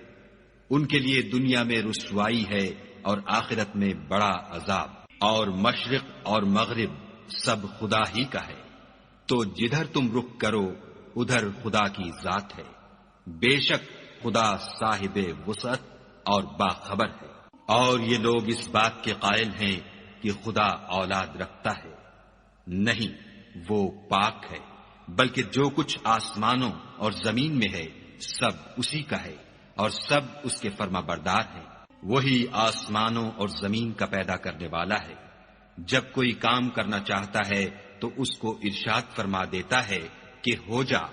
ان کے لیے دنیا میں رسوائی ہے اور آخرت میں بڑا عذاب۔ اور مشرق اور مغرب سب خدا ہی کا ہے، تو جدھر تم رخ کرو ادھر خدا کی ذات ہے۔ بے شک خدا صاحب وسعت اور باخبر ہے۔ اور یہ لوگ اس بات کے قائل ہیں کہ خدا اولاد رکھتا ہے، نہیں، وہ پاک ہے، بلکہ جو کچھ آسمانوں اور زمین میں ہے سب اسی کا ہے، اور سب اس کے فرما بردار ہیں۔ وہی آسمانوں اور زمین کا پیدا کرنے والا ہے، جب کوئی کام کرنا چاہتا ہے تو اس کو ارشاد فرما دیتا ہے کہ ہو جا،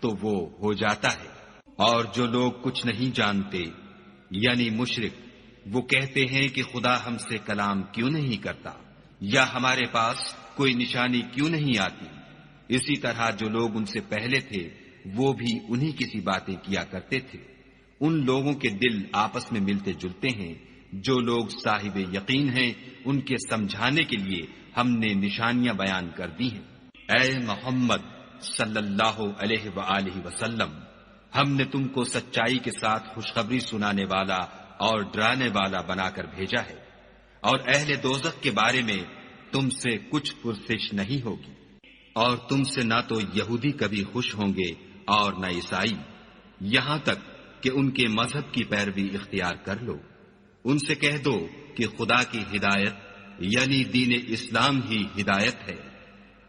تو وہ ہو جاتا ہے۔ اور جو لوگ کچھ نہیں جانتے یعنی مشرک، وہ کہتے ہیں کہ خدا ہم سے کلام کیوں نہیں کرتا، یا ہمارے پاس کوئی نشانی کیوں نہیں آتی۔ اسی طرح جو لوگ ان سے پہلے تھے وہ بھی انہی کی سی باتیں کیا کرتے تھے۔ ان لوگوں کے دل آپس میں ملتے جلتے ہیں۔ جو لوگ صاحب یقین ہیں ان کے سمجھانے کے لیے ہم نے نشانیاں بیان کر دی ہیں۔ اے محمد صلی اللہ علیہ وآلہ وسلم، ہم نے تم کو سچائی کے ساتھ خوشخبری سنانے والا اور ڈرانے والا بنا کر بھیجا ہے۔ اور اہل دوزخ کے بارے میں تم سے کچھ پرسش نہیں ہوگی، اور تم سے نہ تو یہودی کبھی خوش ہوں گے اور نہ عیسائی، یہاں تک کہ ان کے مذہب کی پیروی اختیار کر لو۔ ان سے کہہ دو کہ خدا کی ہدایت یعنی دین اسلام ہی ہدایت ہے،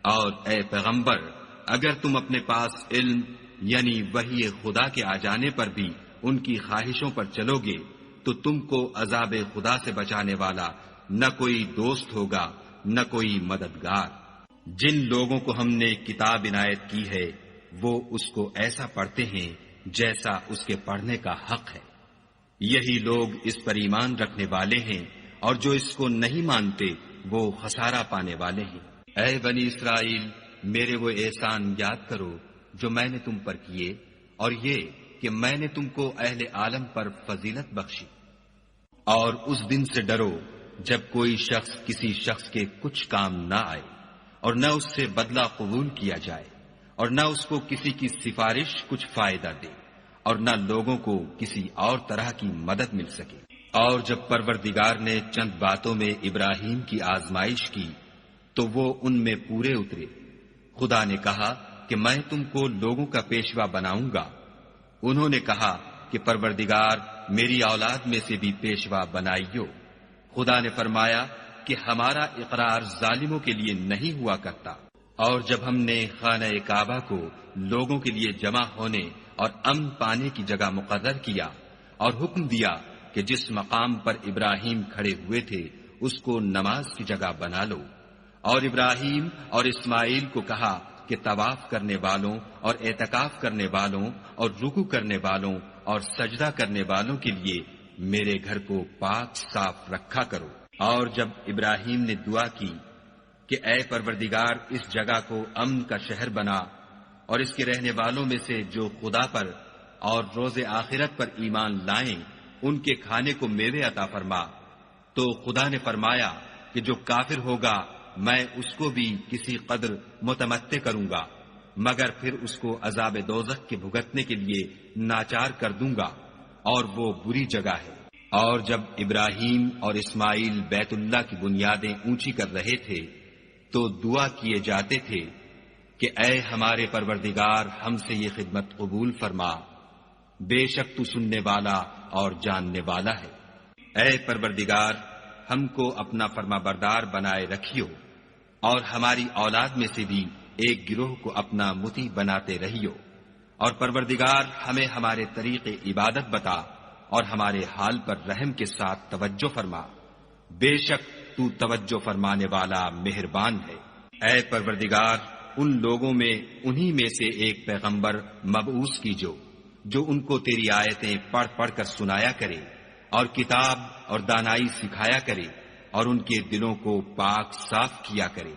اور اے پیغمبر اگر تم اپنے پاس علم یعنی وحی خدا کے آ جانے پر بھی ان کی خواہشوں پر چلو گے تو تم کو عذاب خدا سے بچانے والا نہ کوئی دوست ہوگا نہ کوئی مددگار۔ جن لوگوں کو ہم نے کتاب عنایت کی ہے وہ اس کو ایسا پڑھتے ہیں جیسا اس کے پڑھنے کا حق ہے، یہی لوگ اس پر ایمان رکھنے والے ہیں، اور جو اس کو نہیں مانتے وہ خسارہ پانے والے ہیں۔ اے بنی اسرائیل، میرے وہ احسان یاد کرو جو میں نے تم پر کیے، اور یہ کہ میں نے تم کو اہل عالم پر فضیلت بخشی۔ اور اس دن سے ڈرو جب کوئی شخص کسی شخص کے کچھ کام نہ آئے، اور نہ اس سے بدلہ قبول کیا جائے، اور نہ اس کو کسی کی سفارش کچھ فائدہ دے، اور نہ لوگوں کو کسی اور طرح کی مدد مل سکے۔ اور جب پروردگار نے چند باتوں میں ابراہیم کی آزمائش کی تو وہ ان میں پورے اترے۔ خدا نے کہا کہ میں تم کو لوگوں کا پیشوا بناؤں گا۔ انہوں نے کہا کہ پروردگار میری اولاد میں سے بھی پیشوا بنائیو۔ خدا نے فرمایا کہ ہمارا اقرار ظالموں کے لیے نہیں ہوا کرتا۔ اور جب ہم نے خانہ کعبہ کو لوگوں کے لیے جمع ہونے اور امن پانے کی جگہ مقرر کیا اور حکم دیا کہ جس مقام پر ابراہیم کھڑے ہوئے تھے اس کو نماز کی جگہ بنا لو، اور ابراہیم اور اسماعیل کو کہا کہ طواف کرنے والوں اور اعتکاف کرنے والوں اور رکوع کرنے والوں اور سجدہ کرنے والوں کے لیے میرے گھر کو پاک صاف رکھا کرو۔ اور جب ابراہیم نے دعا کی کہ اے پروردگار اس جگہ کو امن کا شہر بنا، اور اس کے رہنے والوں میں سے جو خدا پر اور روز آخرت پر ایمان لائیں ان کے کھانے کو میوے عطا فرما، تو خدا نے فرمایا کہ جو کافر ہوگا میں اس کو بھی کسی قدر متمتع کروں گا، مگر پھر اس کو عذاب دوزخ کے بھگتنے کے لیے ناچار کر دوں گا، اور وہ بری جگہ ہے۔ اور جب ابراہیم اور اسماعیل بیت اللہ کی بنیادیں اونچی کر رہے تھے تو دعا کیے جاتے تھے کہ اے ہمارے پروردگار ہم سے یہ خدمت قبول فرما، بے شک تو سننے والا اور جاننے والا ہے۔ اے پروردگار ہم کو اپنا فرما بردار بنائے رکھیو، اور ہماری اولاد میں سے بھی ایک گروہ کو اپنا مطیع بناتے رہیو، اور پروردگار ہمیں ہمارے طریق عبادت بتا اور ہمارے حال پر رحم کے ساتھ توجہ فرما، بے شک تو توجہ فرمانے والا مہربان ہے۔ اے پروردگار ان لوگوں میں انہی میں سے ایک پیغمبر مبعوث کیجو جو ان کو تیری آیتیں پڑھ پڑھ کر سنایا کرے اور کتاب اور دانائی سکھایا کرے اور ان کے دلوں کو پاک صاف کیا کرے،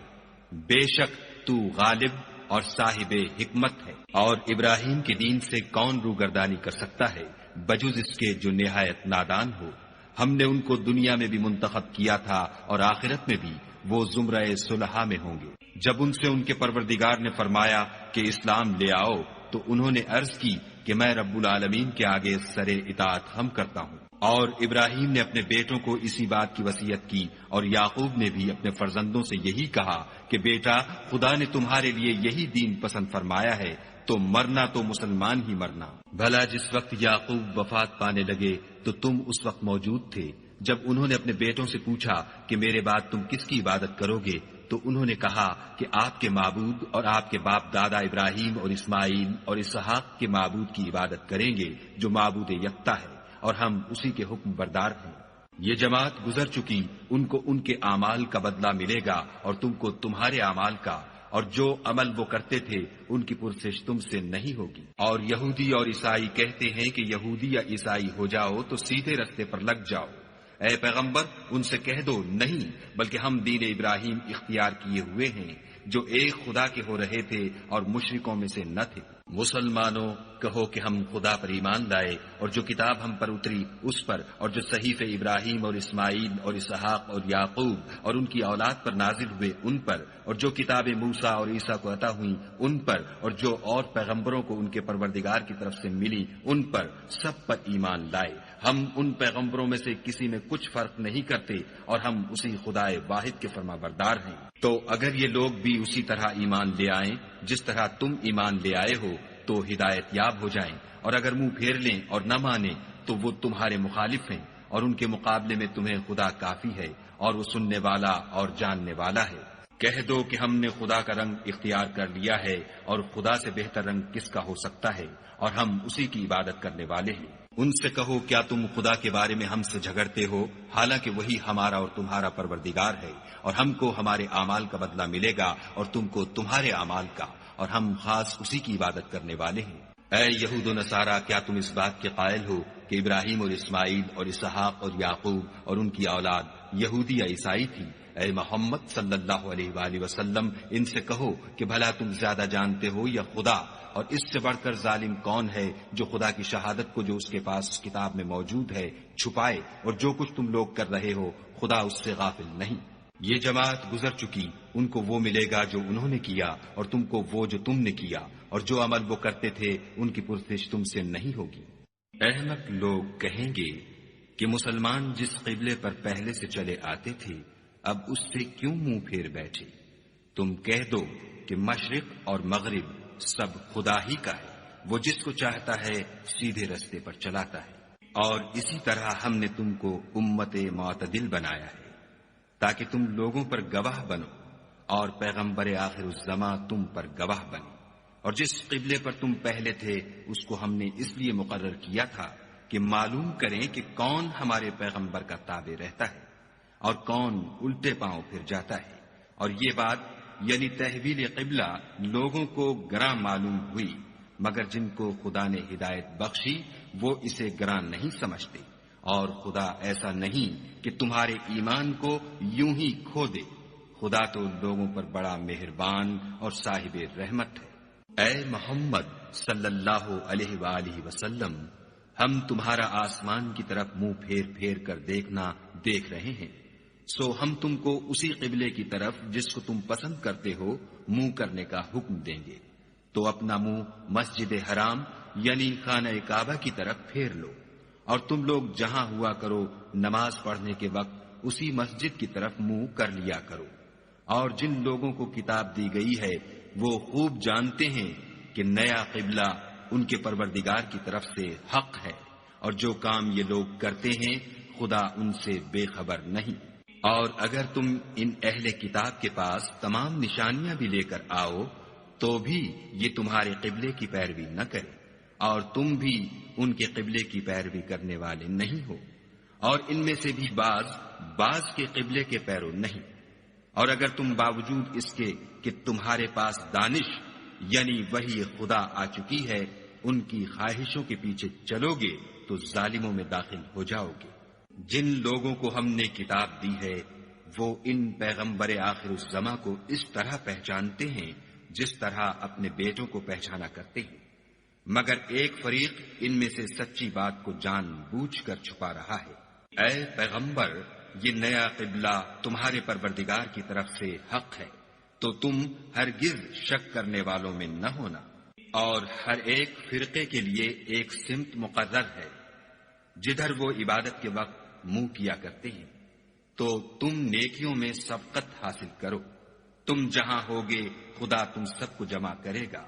بے شک تو غالب اور صاحب حکمت ہے۔ اور ابراہیم کے دین سے کون روگردانی کر سکتا ہے بجز اس کے جو نہایت نادان ہو۔ ہم نے ان کو دنیا میں بھی منتخب کیا تھا اور آخرت میں بھی وہ زمرہ صلحاء میں ہوں گے۔ جب ان سے ان کے پروردگار نے فرمایا کہ اسلام لے آؤ تو انہوں نے عرض کی کہ میں رب العالمین کے آگے سر اطاعت خم کرتا ہوں۔ اور ابراہیم نے اپنے بیٹوں کو اسی بات کی وصیت کی، اور یعقوب نے بھی اپنے فرزندوں سے یہی کہا کہ بیٹا خدا نے تمہارے لیے یہی دین پسند فرمایا ہے تو مرنا تو مسلمان ہی مرنا۔ بھلا جس وقت یعقوب وفات پانے لگے تو تم اس وقت موجود تھے جب انہوں نے اپنے بیٹوں سے پوچھا کہ میرے بعد تم کس کی عبادت کرو گے، تو انہوں نے کہا کہ آپ کے معبود اور آپ کے باپ دادا ابراہیم اور اسماعیل اور اسحاق کے معبود کی عبادت کریں گے جو معبود یکتا ہے، اور ہم اسی کے حکم بردار ہیں۔ یہ جماعت گزر چکی، ان کو ان کے اعمال کا بدلہ ملے گا اور تم کو تمہارے اعمال کا، اور جو عمل وہ کرتے تھے ان کی پرسش تم سے نہیں ہوگی۔ اور یہودی اور عیسائی کہتے ہیں کہ یہودی یا عیسائی ہو جاؤ تو سیدھے رستے پر لگ جاؤ۔ اے پیغمبر ان سے کہہ دو نہیں، بلکہ ہم دین ابراہیم اختیار کیے ہوئے ہیں، جو ایک خدا کے ہو رہے تھے اور مشرکوں میں سے نہ تھے۔ مسلمانوں کہو کہ ہم خدا پر ایمان لائے اور جو کتاب ہم پر اتری اس پر، اور جو صحیفے ابراہیم اور اسماعیل اور اسحاق اور یعقوب اور ان کی اولاد پر نازل ہوئے ان پر، اور جو کتابیں موسیٰ اور عیسیٰ کو عطا ہوئیں ان پر، اور جو اور پیغمبروں کو ان کے پروردگار کی طرف سے ملی ان پر، سب پر ایمان لائے۔ ہم ان پیغمبروں میں سے کسی میں کچھ فرق نہیں کرتے اور ہم اسی خدائے واحد کے فرما بردار ہیں۔ تو اگر یہ لوگ بھی اسی طرح ایمان لے آئیں جس طرح تم ایمان لے آئے ہو تو ہدایت یاب ہو جائیں، اور اگر منہ پھیر لیں اور نہ مانیں تو وہ تمہارے مخالف ہیں، اور ان کے مقابلے میں تمہیں خدا کافی ہے اور وہ سننے والا اور جاننے والا ہے۔ کہہ دو کہ ہم نے خدا کا رنگ اختیار کر لیا ہے، اور خدا سے بہتر رنگ کس کا ہو سکتا ہے، اور ہم اسی کی عبادت کرنے والے ہیں۔ ان سے کہو کیا تم خدا کے بارے میں ہم سے جھگڑتے ہو، حالانکہ وہی ہمارا اور تمہارا پروردگار ہے، اور ہم کو ہمارے اعمال کا بدلہ ملے گا اور تم کو تمہارے اعمال کا، اور ہم خاص اسی کی عبادت کرنے والے ہیں۔ اے یہود و نصارا، کیا تم اس بات کے قائل ہو کہ ابراہیم اور اسماعیل اور اسحاق اور یعقوب اور ان کی اولاد یہودی یا عیسائی تھی؟ اے محمد صلی اللہ علیہ وآلہ وسلم، ان سے کہو کہ بھلا تم زیادہ جانتے ہو یا خدا؟ اور اس سے بڑھ کر ظالم کون ہے جو خدا کی شہادت کو جو اس کے پاس اس کتاب میں موجود ہے چھپائے، اور جو کچھ تم لوگ کر رہے ہو خدا اس سے غافل نہیں۔ یہ جماعت گزر چکی، ان کو وہ ملے گا جو انہوں نے کیا، اور تم کو وہ جو تم نے کیا، اور جو عمل وہ کرتے تھے ان کی پرسش تم سے نہیں ہوگی۔ احمق لوگ کہیں گے کہ مسلمان جس قبلے پر پہلے سے چلے آتے تھے اب اس سے کیوں منہ پھیر بیٹھے؟ تم کہہ دو کہ مشرق اور مغرب سب خدا ہی کا ہے، وہ جس کو چاہتا ہے سیدھے رستے پر چلاتا ہے، اور اسی طرح ہم نے تم کو امت معتدل بنایا ہے تاکہ تم لوگوں پر گواہ بنو، اور پیغمبر آخر الزماں تم پر گواہ بنے۔ اور جس قبلے پر تم پہلے تھے اس کو ہم نے اس لیے مقرر کیا تھا کہ معلوم کریں کہ کون ہمارے پیغمبر کا تابع رہتا ہے اور کون الٹے پاؤں پھر جاتا ہے۔ اور یہ بات یعنی تحویل قبلہ لوگوں کو گراں معلوم ہوئی، مگر جن کو خدا نے ہدایت بخشی وہ اسے گراں نہیں سمجھتے، اور خدا ایسا نہیں کہ تمہارے ایمان کو یوں ہی کھو دے۔ خدا تو لوگوں پر بڑا مہربان اور صاحب رحمت ہے۔ اے محمد صلی اللہ علیہ وآلہ وسلم، ہم تمہارا آسمان کی طرف منہ پھیر پھیر کر دیکھنا دیکھ رہے ہیں، سو ہم تم کو اسی قبلے کی طرف جس کو تم پسند کرتے ہو منہ کرنے کا حکم دیں گے، تو اپنا منہ مسجد حرام یعنی خانہ کعبہ کی طرف پھیر لو، اور تم لوگ جہاں ہوا کرو نماز پڑھنے کے وقت اسی مسجد کی طرف منہ کر لیا کرو۔ اور جن لوگوں کو کتاب دی گئی ہے وہ خوب جانتے ہیں کہ نیا قبلہ ان کے پروردگار کی طرف سے حق ہے، اور جو کام یہ لوگ کرتے ہیں خدا ان سے بے خبر نہیں۔ اور اگر تم ان اہل کتاب کے پاس تمام نشانیاں بھی لے کر آؤ تو بھی یہ تمہارے قبلے کی پیروی نہ کرے، اور تم بھی ان کے قبلے کی پیروی کرنے والے نہیں ہو، اور ان میں سے بھی بعض کے قبلے کے پیرو نہیں۔ اور اگر تم باوجود اس کے کہ تمہارے پاس دانش یعنی وحی خدا آ چکی ہے ان کی خواہشوں کے پیچھے چلو گے تو ظالموں میں داخل ہو جاؤ گے۔ جن لوگوں کو ہم نے کتاب دی ہے وہ ان پیغمبر آخر الزماں کو اس طرح پہچانتے ہیں جس طرح اپنے بیٹوں کو پہچانا کرتے ہیں، مگر ایک فریق ان میں سے سچی بات کو جان بوجھ کر چھپا رہا ہے۔ اے پیغمبر، یہ نیا قبلہ تمہارے پروردگار کی طرف سے حق ہے، تو تم ہرگز شک کرنے والوں میں نہ ہونا، اور ہر ایک فرقے کے لیے ایک سمت مقرر ہے جدھر وہ عبادت کے وقت منہ کیا کرتے ہیں، تو تم نیکیوں میں سبقت حاصل کرو۔ تم جہاں ہوگے خدا تم سب کو جمع کرے گا،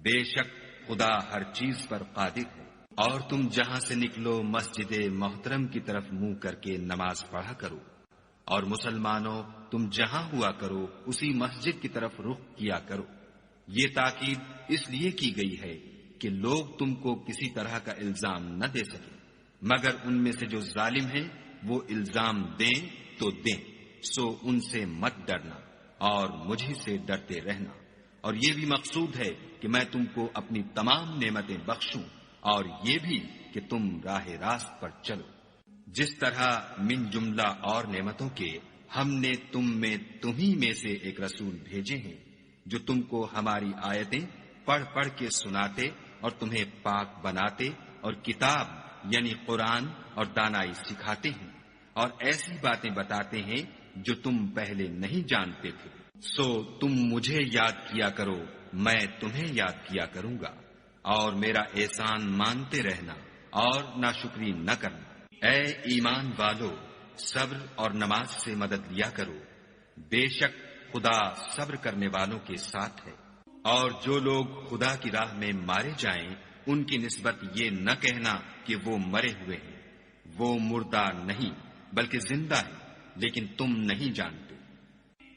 بے شک خدا ہر چیز پر قادر ہے۔ اور تم جہاں سے نکلو مسجد محترم کی طرف منہ کر کے نماز پڑھا کرو، اور مسلمانوں تم جہاں ہوا کرو اسی مسجد کی طرف رخ کیا کرو۔ یہ تاکید اس لیے کی گئی ہے کہ لوگ تم کو کسی طرح کا الزام نہ دے سکے، مگر ان میں سے جو ظالم ہیں وہ الزام دیں تو دیں، سو ان سے مت ڈرنا اور مجھ سے ڈرتے رہنا۔ اور یہ بھی مقصود ہے کہ میں تم کو اپنی تمام نعمتیں بخشوں، اور یہ بھی کہ تم راہ راست پر چلو، جس طرح من جملہ اور نعمتوں کے ہم نے تمہیں میں سے ایک رسول بھیجے ہیں جو تم کو ہماری آیتیں پڑھ پڑھ کے سناتے اور تمہیں پاک بناتے اور کتاب یعنی قرآن اور دانائی سکھاتے ہیں اور ایسی باتیں بتاتے ہیں جو تم پہلے نہیں جانتے تھے۔ سو تم مجھے یاد کیا کرو، میں تمہیں یاد کیا کروں گا، اور میرا احسان مانتے رہنا اور ناشکری نہ کرنا۔ اے ایمان والو، صبر اور نماز سے مدد لیا کرو، بے شک خدا صبر کرنے والوں کے ساتھ ہے۔ اور جو لوگ خدا کی راہ میں مارے جائیں ان کی نسبت یہ نہ کہنا کہ وہ مرے ہوئے ہیں، وہ مردہ نہیں بلکہ زندہ ہے، لیکن تم نہیں جانتے۔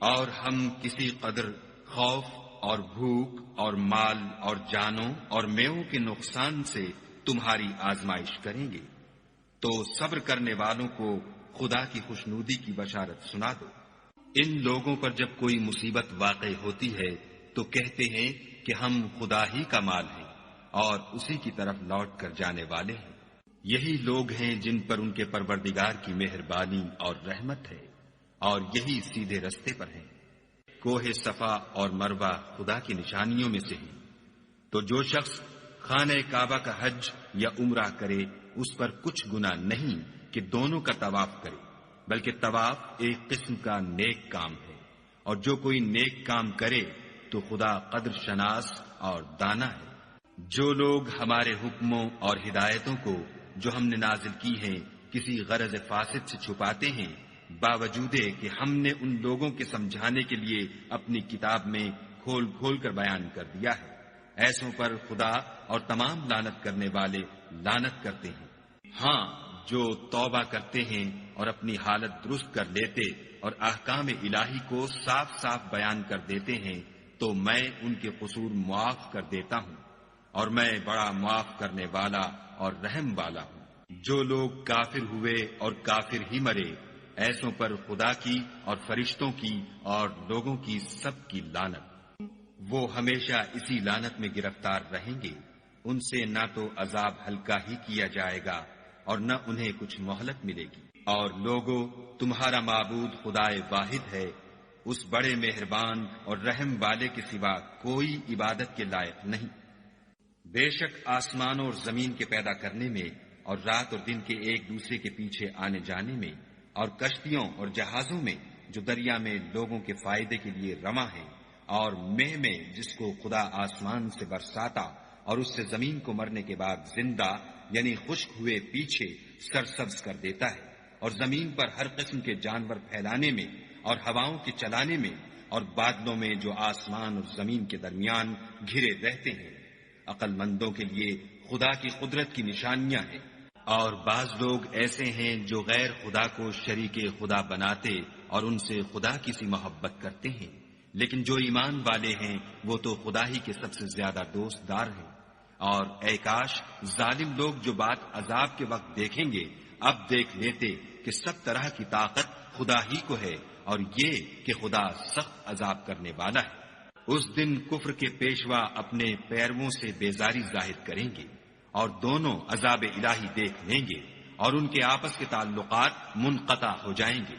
اور ہم کسی قدر خوف اور بھوک اور مال اور جانوں اور میووں کے نقصان سے تمہاری آزمائش کریں گے، تو صبر کرنے والوں کو خدا کی خوشنودی کی بشارت سنا دو۔ ان لوگوں پر جب کوئی مصیبت واقع ہوتی ہے تو کہتے ہیں کہ ہم خدا ہی کا مال ہیں اور اسی کی طرف لوٹ کر جانے والے ہیں۔ یہی لوگ ہیں جن پر ان کے پروردگار کی مہربانی اور رحمت ہے، اور یہی سیدھے رستے پر ہیں۔ کوہ صفا اور مروہ خدا کی نشانیوں میں سے ہیں، تو جو شخص خانہ کعبہ کا حج یا عمرہ کرے اس پر کچھ گناہ نہیں کہ دونوں کا طواف کرے، بلکہ طواف ایک قسم کا نیک کام ہے، اور جو کوئی نیک کام کرے تو خدا قدر شناس اور دانا ہے۔ جو لوگ ہمارے حکموں اور ہدایتوں کو جو ہم نے نازل کی ہیں کسی غرض فاسد سے چھپاتے ہیں، باوجود کہ ہم نے ان لوگوں کے سمجھانے کے لیے اپنی کتاب میں کھول کھول کر بیان کر دیا ہے، ایسوں پر خدا اور تمام لعنت کرنے والے لعنت کرتے ہیں۔ ہاں، جو توبہ کرتے ہیں اور اپنی حالت درست کر لیتے اور احکام الہی کو صاف صاف بیان کر دیتے ہیں تو میں ان کے قصور معاف کر دیتا ہوں، اور میں بڑا معاف کرنے والا اور رحم والا ہوں۔ جو لوگ کافر ہوئے اور کافر ہی مرے، ایسوں پر خدا کی اور فرشتوں کی اور لوگوں کی سب کی لعنت۔ وہ ہمیشہ اسی لعنت میں گرفتار رہیں گے، ان سے نہ تو عذاب ہلکا ہی کیا جائے گا اور نہ انہیں کچھ مہلت ملے گی۔ اور لوگوں، تمہارا معبود خدائے واحد ہے، اس بڑے مہربان اور رحم والے کے سوا کوئی عبادت کے لائق نہیں۔ بے شک آسمانوں اور زمین کے پیدا کرنے میں اور رات اور دن کے ایک دوسرے کے پیچھے آنے جانے میں اور کشتیوں اور جہازوں میں جو دریا میں لوگوں کے فائدے کے لیے رواں ہیں، اور مہ میں جس کو خدا آسمان سے برساتا اور اس سے زمین کو مرنے کے بعد زندہ یعنی خشک ہوئے پیچھے سرسبز کر دیتا ہے، اور زمین پر ہر قسم کے جانور پھیلانے میں اور ہواؤں کے چلانے میں اور بادلوں میں جو آسمان اور زمین کے درمیان گھرے رہتے ہیں، عقل مندوں کے لیے خدا کی قدرت کی نشانیاں ہیں۔ اور بعض لوگ ایسے ہیں جو غیر خدا کو شریک خدا بناتے اور ان سے خدا کی سی محبت کرتے ہیں، لیکن جو ایمان والے ہیں وہ تو خدا ہی کے سب سے زیادہ دوست دار ہیں۔ اور اے کاش ظالم لوگ جو بات عذاب کے وقت دیکھیں گے اب دیکھ لیتے کہ سب طرح کی طاقت خدا ہی کو ہے، اور یہ کہ خدا سخت عذاب کرنے والا ہے۔ اس دن کفر کے پیشوا اپنے پیرووں سے بیزاری ظاہر کریں گے اور دونوں عذاب الہی دیکھ لیں گے اور ان کے آپس کے تعلقات منقطع ہو جائیں گے۔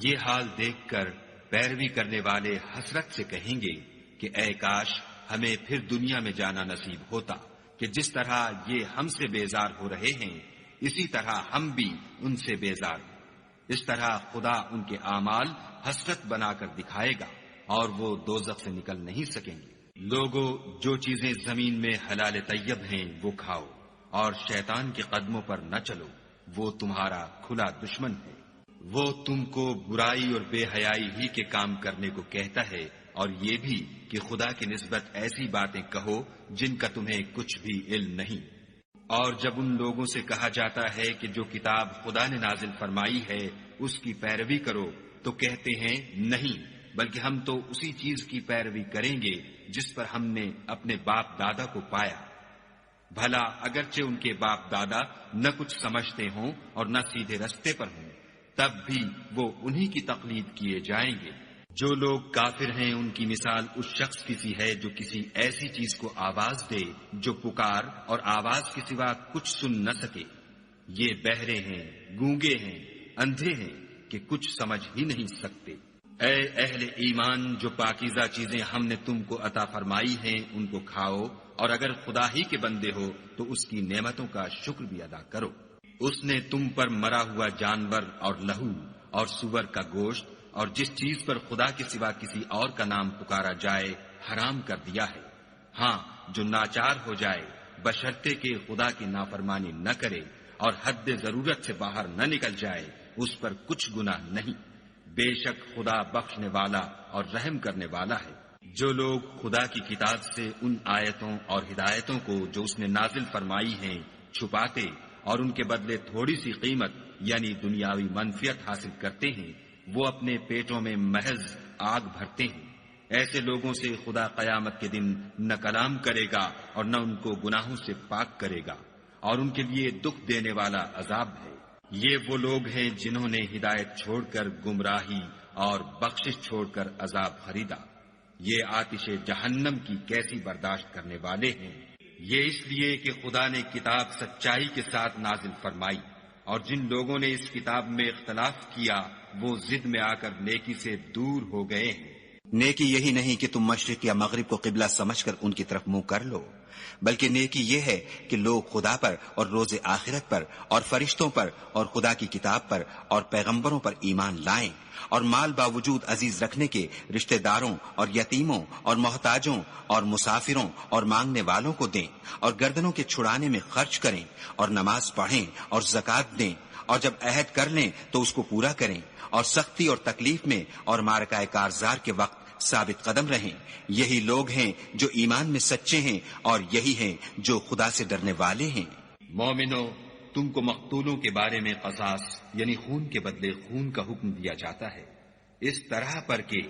یہ حال دیکھ کر پیروی کرنے والے حسرت سے کہیں گے کہ اے کاش ہمیں پھر دنیا میں جانا نصیب ہوتا کہ جس طرح یہ ہم سے بیزار ہو رہے ہیں اسی طرح ہم بھی ان سے بیزار ہیں۔ اس طرح خدا ان کے اعمال حسرت بنا کر دکھائے گا اور وہ دوزخ سے نکل نہیں سکیں گے۔ لوگوں، جو چیزیں زمین میں حلال طیب ہیں وہ کھاؤ، اور شیطان کے قدموں پر نہ چلو، وہ تمہارا کھلا دشمن ہے۔ وہ تم کو برائی اور بے حیائی ہی کے کام کرنے کو کہتا ہے، اور یہ بھی کہ خدا کی نسبت ایسی باتیں کہو جن کا تمہیں کچھ بھی علم نہیں۔ اور جب ان لوگوں سے کہا جاتا ہے کہ جو کتاب خدا نے نازل فرمائی ہے اس کی پیروی کرو تو کہتے ہیں نہیں، بلکہ ہم تو اسی چیز کی پیروی کریں گے جس پر ہم نے اپنے باپ دادا کو پایا۔ بھلا اگرچہ ان کے باپ دادا نہ کچھ سمجھتے ہوں اور نہ سیدھے رستے پر ہوں، تب بھی وہ انہی کی تقلید کیے جائیں گے۔ جو لوگ کافر ہیں ان کی مثال اس شخص کی سی ہے جو کسی ایسی چیز کو آواز دے جو پکار اور آواز کے سوا کچھ سن نہ سکے۔ یہ بہرے ہیں، گونگے ہیں، اندھے ہیں کہ کچھ سمجھ ہی نہیں سکتے۔ اے اہل ایمان، جو پاکیزہ چیزیں ہم نے تم کو عطا فرمائی ہیں ان کو کھاؤ، اور اگر خدا ہی کے بندے ہو تو اس کی نعمتوں کا شکر بھی ادا کرو۔ اس نے تم پر مرا ہوا جانور اور لہو اور سور کا گوشت اور جس چیز پر خدا کے سوا کسی اور کا نام پکارا جائے حرام کر دیا ہے۔ ہاں، جو ناچار ہو جائے بشرطے کہ خدا کی نافرمانی نہ کرے اور حد ضرورت سے باہر نہ نکل جائے، اس پر کچھ گناہ نہیں۔ بے شک خدا بخشنے والا اور رحم کرنے والا ہے۔ جو لوگ خدا کی کتاب سے ان آیتوں اور ہدایتوں کو جو اس نے نازل فرمائی ہیں چھپاتے اور ان کے بدلے تھوڑی سی قیمت یعنی دنیاوی منفعت حاصل کرتے ہیں، وہ اپنے پیٹوں میں محض آگ بھرتے ہیں۔ ایسے لوگوں سے خدا قیامت کے دن نہ کلام کرے گا اور نہ ان کو گناہوں سے پاک کرے گا، اور ان کے لیے دکھ دینے والا عذاب ہے۔ یہ وہ لوگ ہیں جنہوں نے ہدایت چھوڑ کر گمراہی اور بخشش چھوڑ کر عذاب خریدا۔ یہ آتش جہنم کی کیسی برداشت کرنے والے ہیں۔ یہ اس لیے کہ خدا نے کتاب سچائی کے ساتھ نازل فرمائی، اور جن لوگوں نے اس کتاب میں اختلاف کیا وہ ضد میں آ کر نیکی سے دور ہو گئے ہیں۔ نیکی یہی نہیں کہ تم مشرق یا مغرب کو قبلہ سمجھ کر ان کی طرف منہ کر لو، بلکہ نیکی یہ ہے کہ لوگ خدا پر اور روز آخرت پر اور فرشتوں پر اور خدا کی کتاب پر اور پیغمبروں پر ایمان لائیں، اور مال باوجود عزیز رکھنے کے رشتہ داروں اور یتیموں اور محتاجوں اور مسافروں اور مانگنے والوں کو دیں، اور گردنوں کے چھڑانے میں خرچ کریں، اور نماز پڑھیں اور زکوٰۃ دیں، اور جب عہد کر لیں تو اس کو پورا کریں، اور سختی اور تکلیف میں اور معرکہ کارزار کے وقت ثابت قدم رہیں۔ یہی لوگ ہیں جو ایمان میں سچے ہیں، اور یہی ہیں جو خدا سے ڈرنے والے ہیں۔ مومنو، تم کو مقتولوں کے بارے میں قصاص یعنی خون کے بدلے خون کا حکم دیا جاتا ہے، اس طرح پر کہ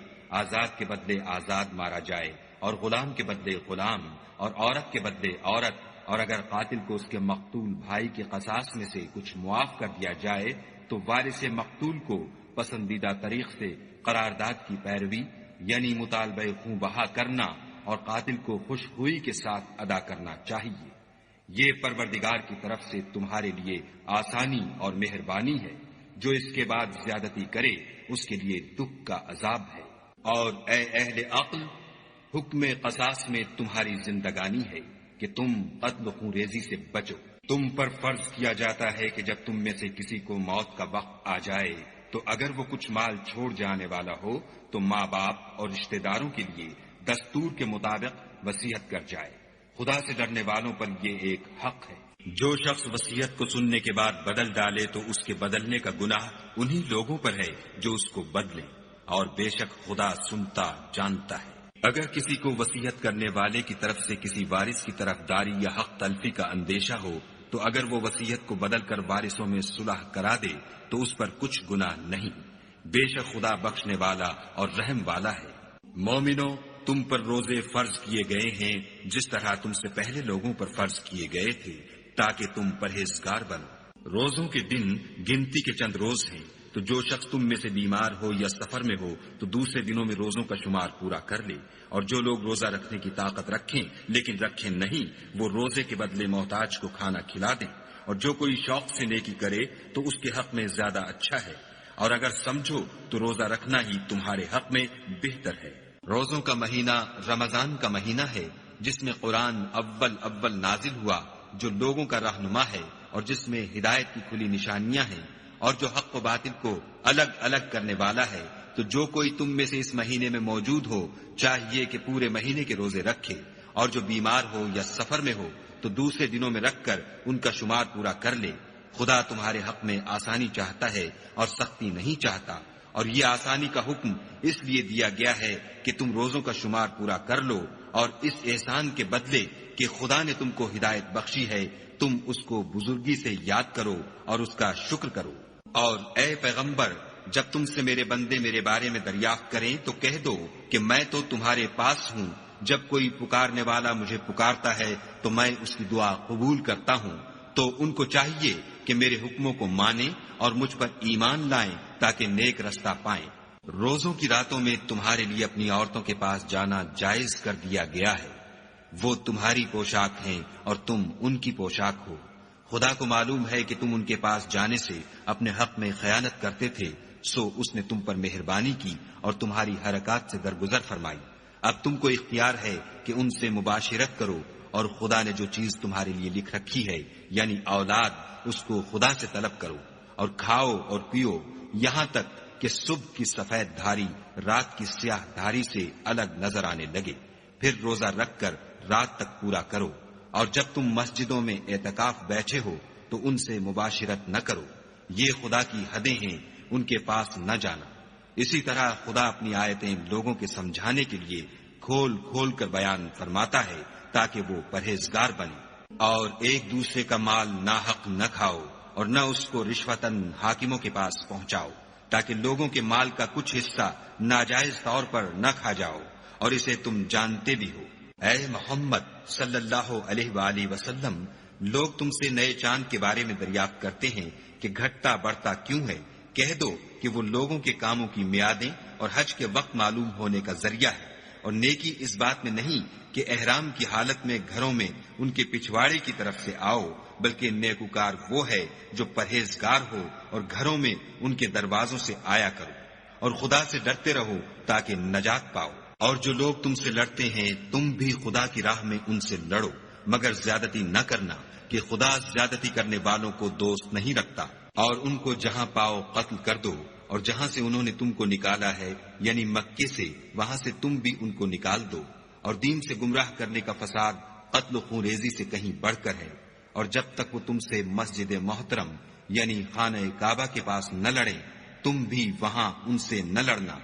آزاد کے بدلے آزاد مارا جائے، اور غلام کے بدلے غلام، اور عورت کے بدلے عورت، اور اگر قاتل کو اس کے مقتول بھائی کے قصاص میں سے کچھ معاف کر دیا جائے تو وارث مقتول کو پسندیدہ طریق سے قرارداد کی پیروی یعنی مطالبہ خون بہا کرنا اور قاتل کو خوش ہوئی کے ساتھ ادا کرنا چاہیے۔ یہ پروردگار کی طرف سے تمہارے لیے آسانی اور مہربانی ہے۔ جو اس کے بعد زیادتی کرے اس کے لیے دکھ کا عذاب ہے۔ اور اے اہل عقل، حکم قصاص میں تمہاری زندگانی ہے کہ تم قتل و خون ریزی سے بچو۔ تم پر فرض کیا جاتا ہے کہ جب تم میں سے کسی کو موت کا وقت آ جائے تو اگر وہ کچھ مال چھوڑ جانے والا ہو تو ماں باپ اور رشتہ داروں کے لیے دستور کے مطابق وصیت کر جائے۔ خدا سے ڈرنے والوں پر یہ ایک حق ہے۔ جو شخص وصیت کو سننے کے بعد بدل ڈالے تو اس کے بدلنے کا گناہ انہی لوگوں پر ہے جو اس کو بدلیں، اور بے شک خدا سنتا جانتا ہے۔ اگر کسی کو وصیت کرنے والے کی طرف سے کسی وارث کی طرفداری یا حق تلفی کا اندیشہ ہو تو اگر وہ وصیت کو بدل کر وارثوں میں صلح کرا دے تو اس پر کچھ گناہ نہیں، بے شک خدا بخشنے والا اور رحم والا ہے۔ مومنو، تم پر روزے فرض کیے گئے ہیں جس طرح تم سے پہلے لوگوں پر فرض کیے گئے تھے تاکہ تم پرہیزگار بنو۔ روزوں کے دن گنتی کے چند روز ہیں، تو جو شخص تم میں سے بیمار ہو یا سفر میں ہو تو دوسرے دنوں میں روزوں کا شمار پورا کر لے، اور جو لوگ روزہ رکھنے کی طاقت رکھیں لیکن رکھیں نہیں وہ روزے کے بدلے محتاج کو کھانا کھلا دیں، اور جو کوئی شوق سے نیکی کرے تو اس کے حق میں زیادہ اچھا ہے، اور اگر سمجھو تو روزہ رکھنا ہی تمہارے حق میں بہتر ہے۔ روزوں کا مہینہ رمضان کا مہینہ ہے جس میں قرآن اول نازل ہوا، جو لوگوں کا رہنما ہے اور جس میں ہدایت کی کھلی نشانیاں ہیں، اور جو حق و باطل کو الگ الگ کرنے والا ہے۔ تو جو کوئی تم میں سے اس مہینے میں موجود ہو چاہیے کہ پورے مہینے کے روزے رکھے، اور جو بیمار ہو یا سفر میں ہو تو دوسرے دنوں میں رکھ کر ان کا شمار پورا کر لے۔ خدا تمہارے حق میں آسانی چاہتا ہے اور سختی نہیں چاہتا، اور یہ آسانی کا حکم اس لیے دیا گیا ہے کہ تم روزوں کا شمار پورا کر لو، اور اس احسان کے بدلے کہ خدا نے تم کو ہدایت بخشی ہے تم اس کو بزرگی سے یاد کرو اور اس کا شکر کرو۔ اور اے پیغمبر، جب تم سے میرے بندے میرے بارے میں دریافت کریں تو کہہ دو کہ میں تو تمہارے پاس ہوں، جب کوئی پکارنے والا مجھے پکارتا ہے تو میں اس کی دعا قبول کرتا ہوں۔ تو ان کو چاہیے کہ میرے حکموں کو مانیں اور مجھ پر ایمان لائیں تاکہ نیک رستہ پائیں۔ روزوں کی راتوں میں تمہارے لیے اپنی عورتوں کے پاس جانا جائز کر دیا گیا ہے، وہ تمہاری پوشاک ہیں اور تم ان کی پوشاک ہو۔ خدا کو معلوم ہے کہ تم ان کے پاس جانے سے اپنے حق میں خیانت کرتے تھے، سو اس نے تم پر مہربانی کی اور تمہاری حرکات سے درگزر فرمائی۔ اب تم کو اختیار ہے کہ ان سے مباشرت کرو، اور خدا نے جو چیز تمہارے لیے لکھ رکھی ہے یعنی اولاد، اس کو خدا سے طلب کرو، اور کھاؤ اور پیو یہاں تک کہ صبح کی سفید دھاری رات کی سیاہ دھاری سے الگ نظر آنے لگے، پھر روزہ رکھ کر رات تک پورا کرو، اور جب تم مسجدوں میں اعتکاف بیٹھے ہو تو ان سے مباشرت نہ کرو، یہ خدا کی حدیں ہیں، ان کے پاس نہ جانا۔ اسی طرح خدا اپنی آیتیں لوگوں کے سمجھانے کے لیے کھول کھول کر بیان فرماتا ہے تاکہ وہ پرہیزگار بنے۔ اور ایک دوسرے کا مال ناحق نہ کھاؤ، اور نہ اس کو رشوتاً حاکموں کے پاس پہنچاؤ، تاکہ لوگوں کے مال کا کچھ حصہ ناجائز طور پر نہ کھا جاؤ، اور اسے تم جانتے بھی ہو۔ اے محمد صلی اللہ علیہ وآلہ وسلم، لوگ تم سے نئے چاند کے بارے میں دریافت کرتے ہیں کہ گھٹتا بڑھتا کیوں ہے؟ کہہ دو کہ وہ لوگوں کے کاموں کی میعادیں اور حج کے وقت معلوم ہونے کا ذریعہ ہے، اور نیکی اس بات میں نہیں کہ احرام کی حالت میں گھروں میں ان کے پچھواڑے کی طرف سے آؤ، بلکہ نیکوکار وہ ہے جو پرہیزگار ہو اور گھروں میں ان کے دروازوں سے آیا کرو، اور خدا سے ڈرتے رہو تاکہ نجات پاؤ۔ اور جو لوگ تم سے لڑتے ہیں تم بھی خدا کی راہ میں ان سے لڑو، مگر زیادتی نہ کرنا کہ خدا زیادتی کرنے والوں کو دوست نہیں رکھتا۔ اور ان کو جہاں پاؤ قتل کر دو، اور جہاں سے انہوں نے تم کو نکالا ہے یعنی مکے سے، وہاں سے تم بھی ان کو نکال دو۔ اور دین سے گمراہ کرنے کا فساد قتل و خون ریزی سے کہیں بڑھ کر ہے۔ اور جب تک وہ تم سے مسجد محترم یعنی خانہ کعبہ کے پاس نہ لڑیں، تم بھی وہاں ان سے نہ لڑنا۔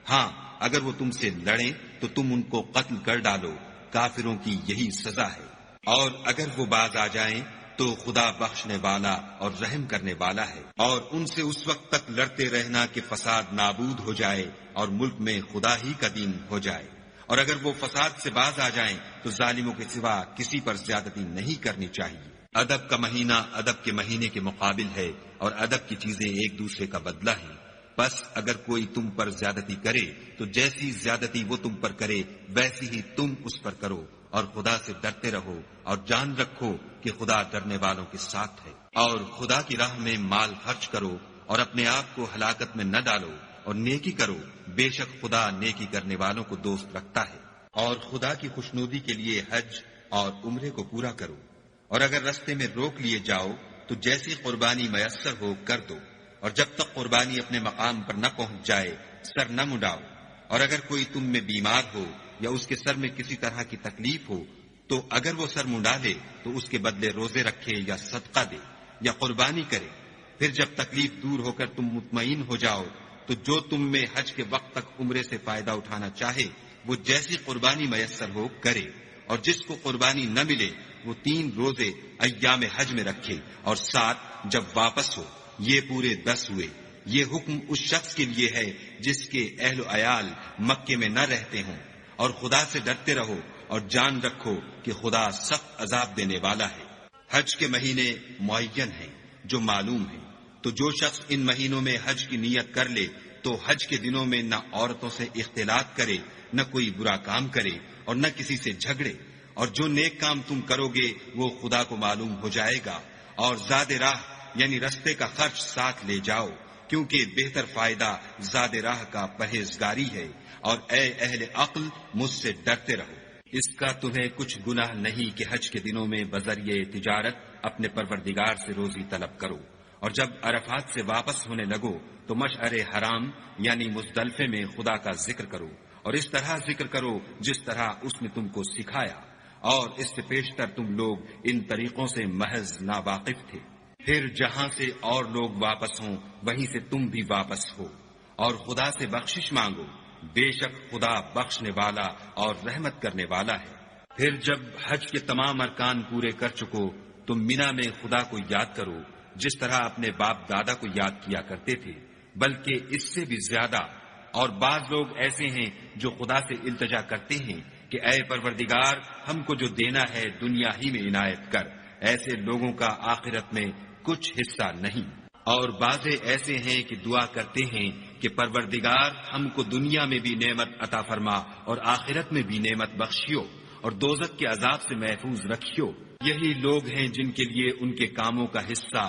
ہاں، اگر وہ تم سے لڑیں تو تم ان کو قتل کر ڈالو، کافروں کی یہی سزا ہے۔ اور اگر وہ باز آ جائیں تو خدا بخشنے والا اور رحم کرنے والا ہے۔ اور ان سے اس وقت تک لڑتے رہنا کہ فساد نابود ہو جائے اور ملک میں خدا ہی کا دین ہو جائے۔ اور اگر وہ فساد سے باز آ جائیں تو ظالموں کے سوا کسی پر زیادتی نہیں کرنی چاہیے۔ ادب کا مہینہ ادب کے مہینے کے مقابل ہے، اور ادب کی چیزیں ایک دوسرے کا بدلہ ہیں۔ بس اگر کوئی تم پر زیادتی کرے تو جیسی زیادتی وہ تم پر کرے ویسی ہی تم اس پر کرو، اور خدا سے ڈرتے رہو اور جان رکھو کہ خدا ڈرنے والوں کے ساتھ ہے۔ اور خدا کی راہ میں مال خرچ کرو، اور اپنے آپ کو ہلاکت میں نہ ڈالو، اور نیکی کرو، بے شک خدا نیکی کرنے والوں کو دوست رکھتا ہے۔ اور خدا کی خوشنودی کے لیے حج اور عمرے کو پورا کرو، اور اگر رستے میں روک لیے جاؤ تو جیسی قربانی میسر ہو کر دو، اور جب تک قربانی اپنے مقام پر نہ پہنچ جائے سر نہ مڈاؤ۔ اور اگر کوئی تم میں بیمار ہو یا اس کے سر میں کسی طرح کی تکلیف ہو تو اگر وہ سر منڈا لے تو اس کے بدلے روزے رکھے یا صدقہ دے یا قربانی کرے۔ پھر جب تکلیف دور ہو کر تم مطمئن ہو جاؤ تو جو تم میں حج کے وقت تک عمرے سے فائدہ اٹھانا چاہے وہ جیسی قربانی میسر ہو کرے، اور جس کو قربانی نہ ملے وہ 3 روزے ایام حج میں رکھے، اور 7 جب واپس ہو، یہ پورے 10 ہوئے۔ یہ حکم اس شخص کے لیے ہے جس کے اہل و عیال مکے میں نہ رہتے ہوں۔ اور خدا سے ڈرتے رہو اور جان رکھو کہ خدا سخت عذاب دینے والا ہے۔ حج کے مہینے معین ہیں جو معلوم ہیں، تو جو شخص ان مہینوں میں حج کی نیت کر لے تو حج کے دنوں میں نہ عورتوں سے اختلاط کرے، نہ کوئی برا کام کرے، اور نہ کسی سے جھگڑے۔ اور جو نیک کام تم کرو گے وہ خدا کو معلوم ہو جائے گا۔ اور زاد راہ یعنی رستے کا خرچ ساتھ لے جاؤ، کیونکہ بہتر فائدہ زاد راہ کا پرہیزگاری ہے۔ اور اے اہل عقل، مجھ سے ڈرتے رہو۔ اس کا تمہیں کچھ گناہ نہیں کہ حج کے دنوں میں بذریعہ تجارت اپنے پروردگار سے روزی طلب کرو، اور جب عرفات سے واپس ہونے لگو تو مشعر حرام یعنی مزدلفے میں خدا کا ذکر کرو، اور اس طرح ذکر کرو جس طرح اس نے تم کو سکھایا، اور اس سے پیشتر تم لوگ ان طریقوں سے محض ناواقف تھے۔ پھر جہاں سے اور لوگ واپس ہوں وہیں سے تم بھی واپس ہو، اور خدا سے بخشش مانگو، بے شک خدا بخشنے والا اور رحمت کرنے والا ہے۔ پھر جب حج کے تمام ارکان پورے کر چکو تو مینا میں خدا کو یاد کرو جس طرح اپنے باپ دادا کو یاد کیا کرتے تھے، بلکہ اس سے بھی زیادہ۔ اور بعض لوگ ایسے ہیں جو خدا سے التجا کرتے ہیں کہ اے پروردگار، ہم کو جو دینا ہے دنیا ہی میں عنایت کر۔ ایسے لوگوں کا آخرت میں کچھ حصہ نہیں۔ اور بعض ایسے ہیں کہ دعا کرتے ہیں کہ پروردگار ہم کو دنیا میں بھی نعمت عطا فرما اور آخرت میں بھی نعمت بخشیو، اور دوزخ کے عذاب سے محفوظ رکھیو۔ یہی لوگ ہیں جن کے لیے ان کے کاموں کا حصہ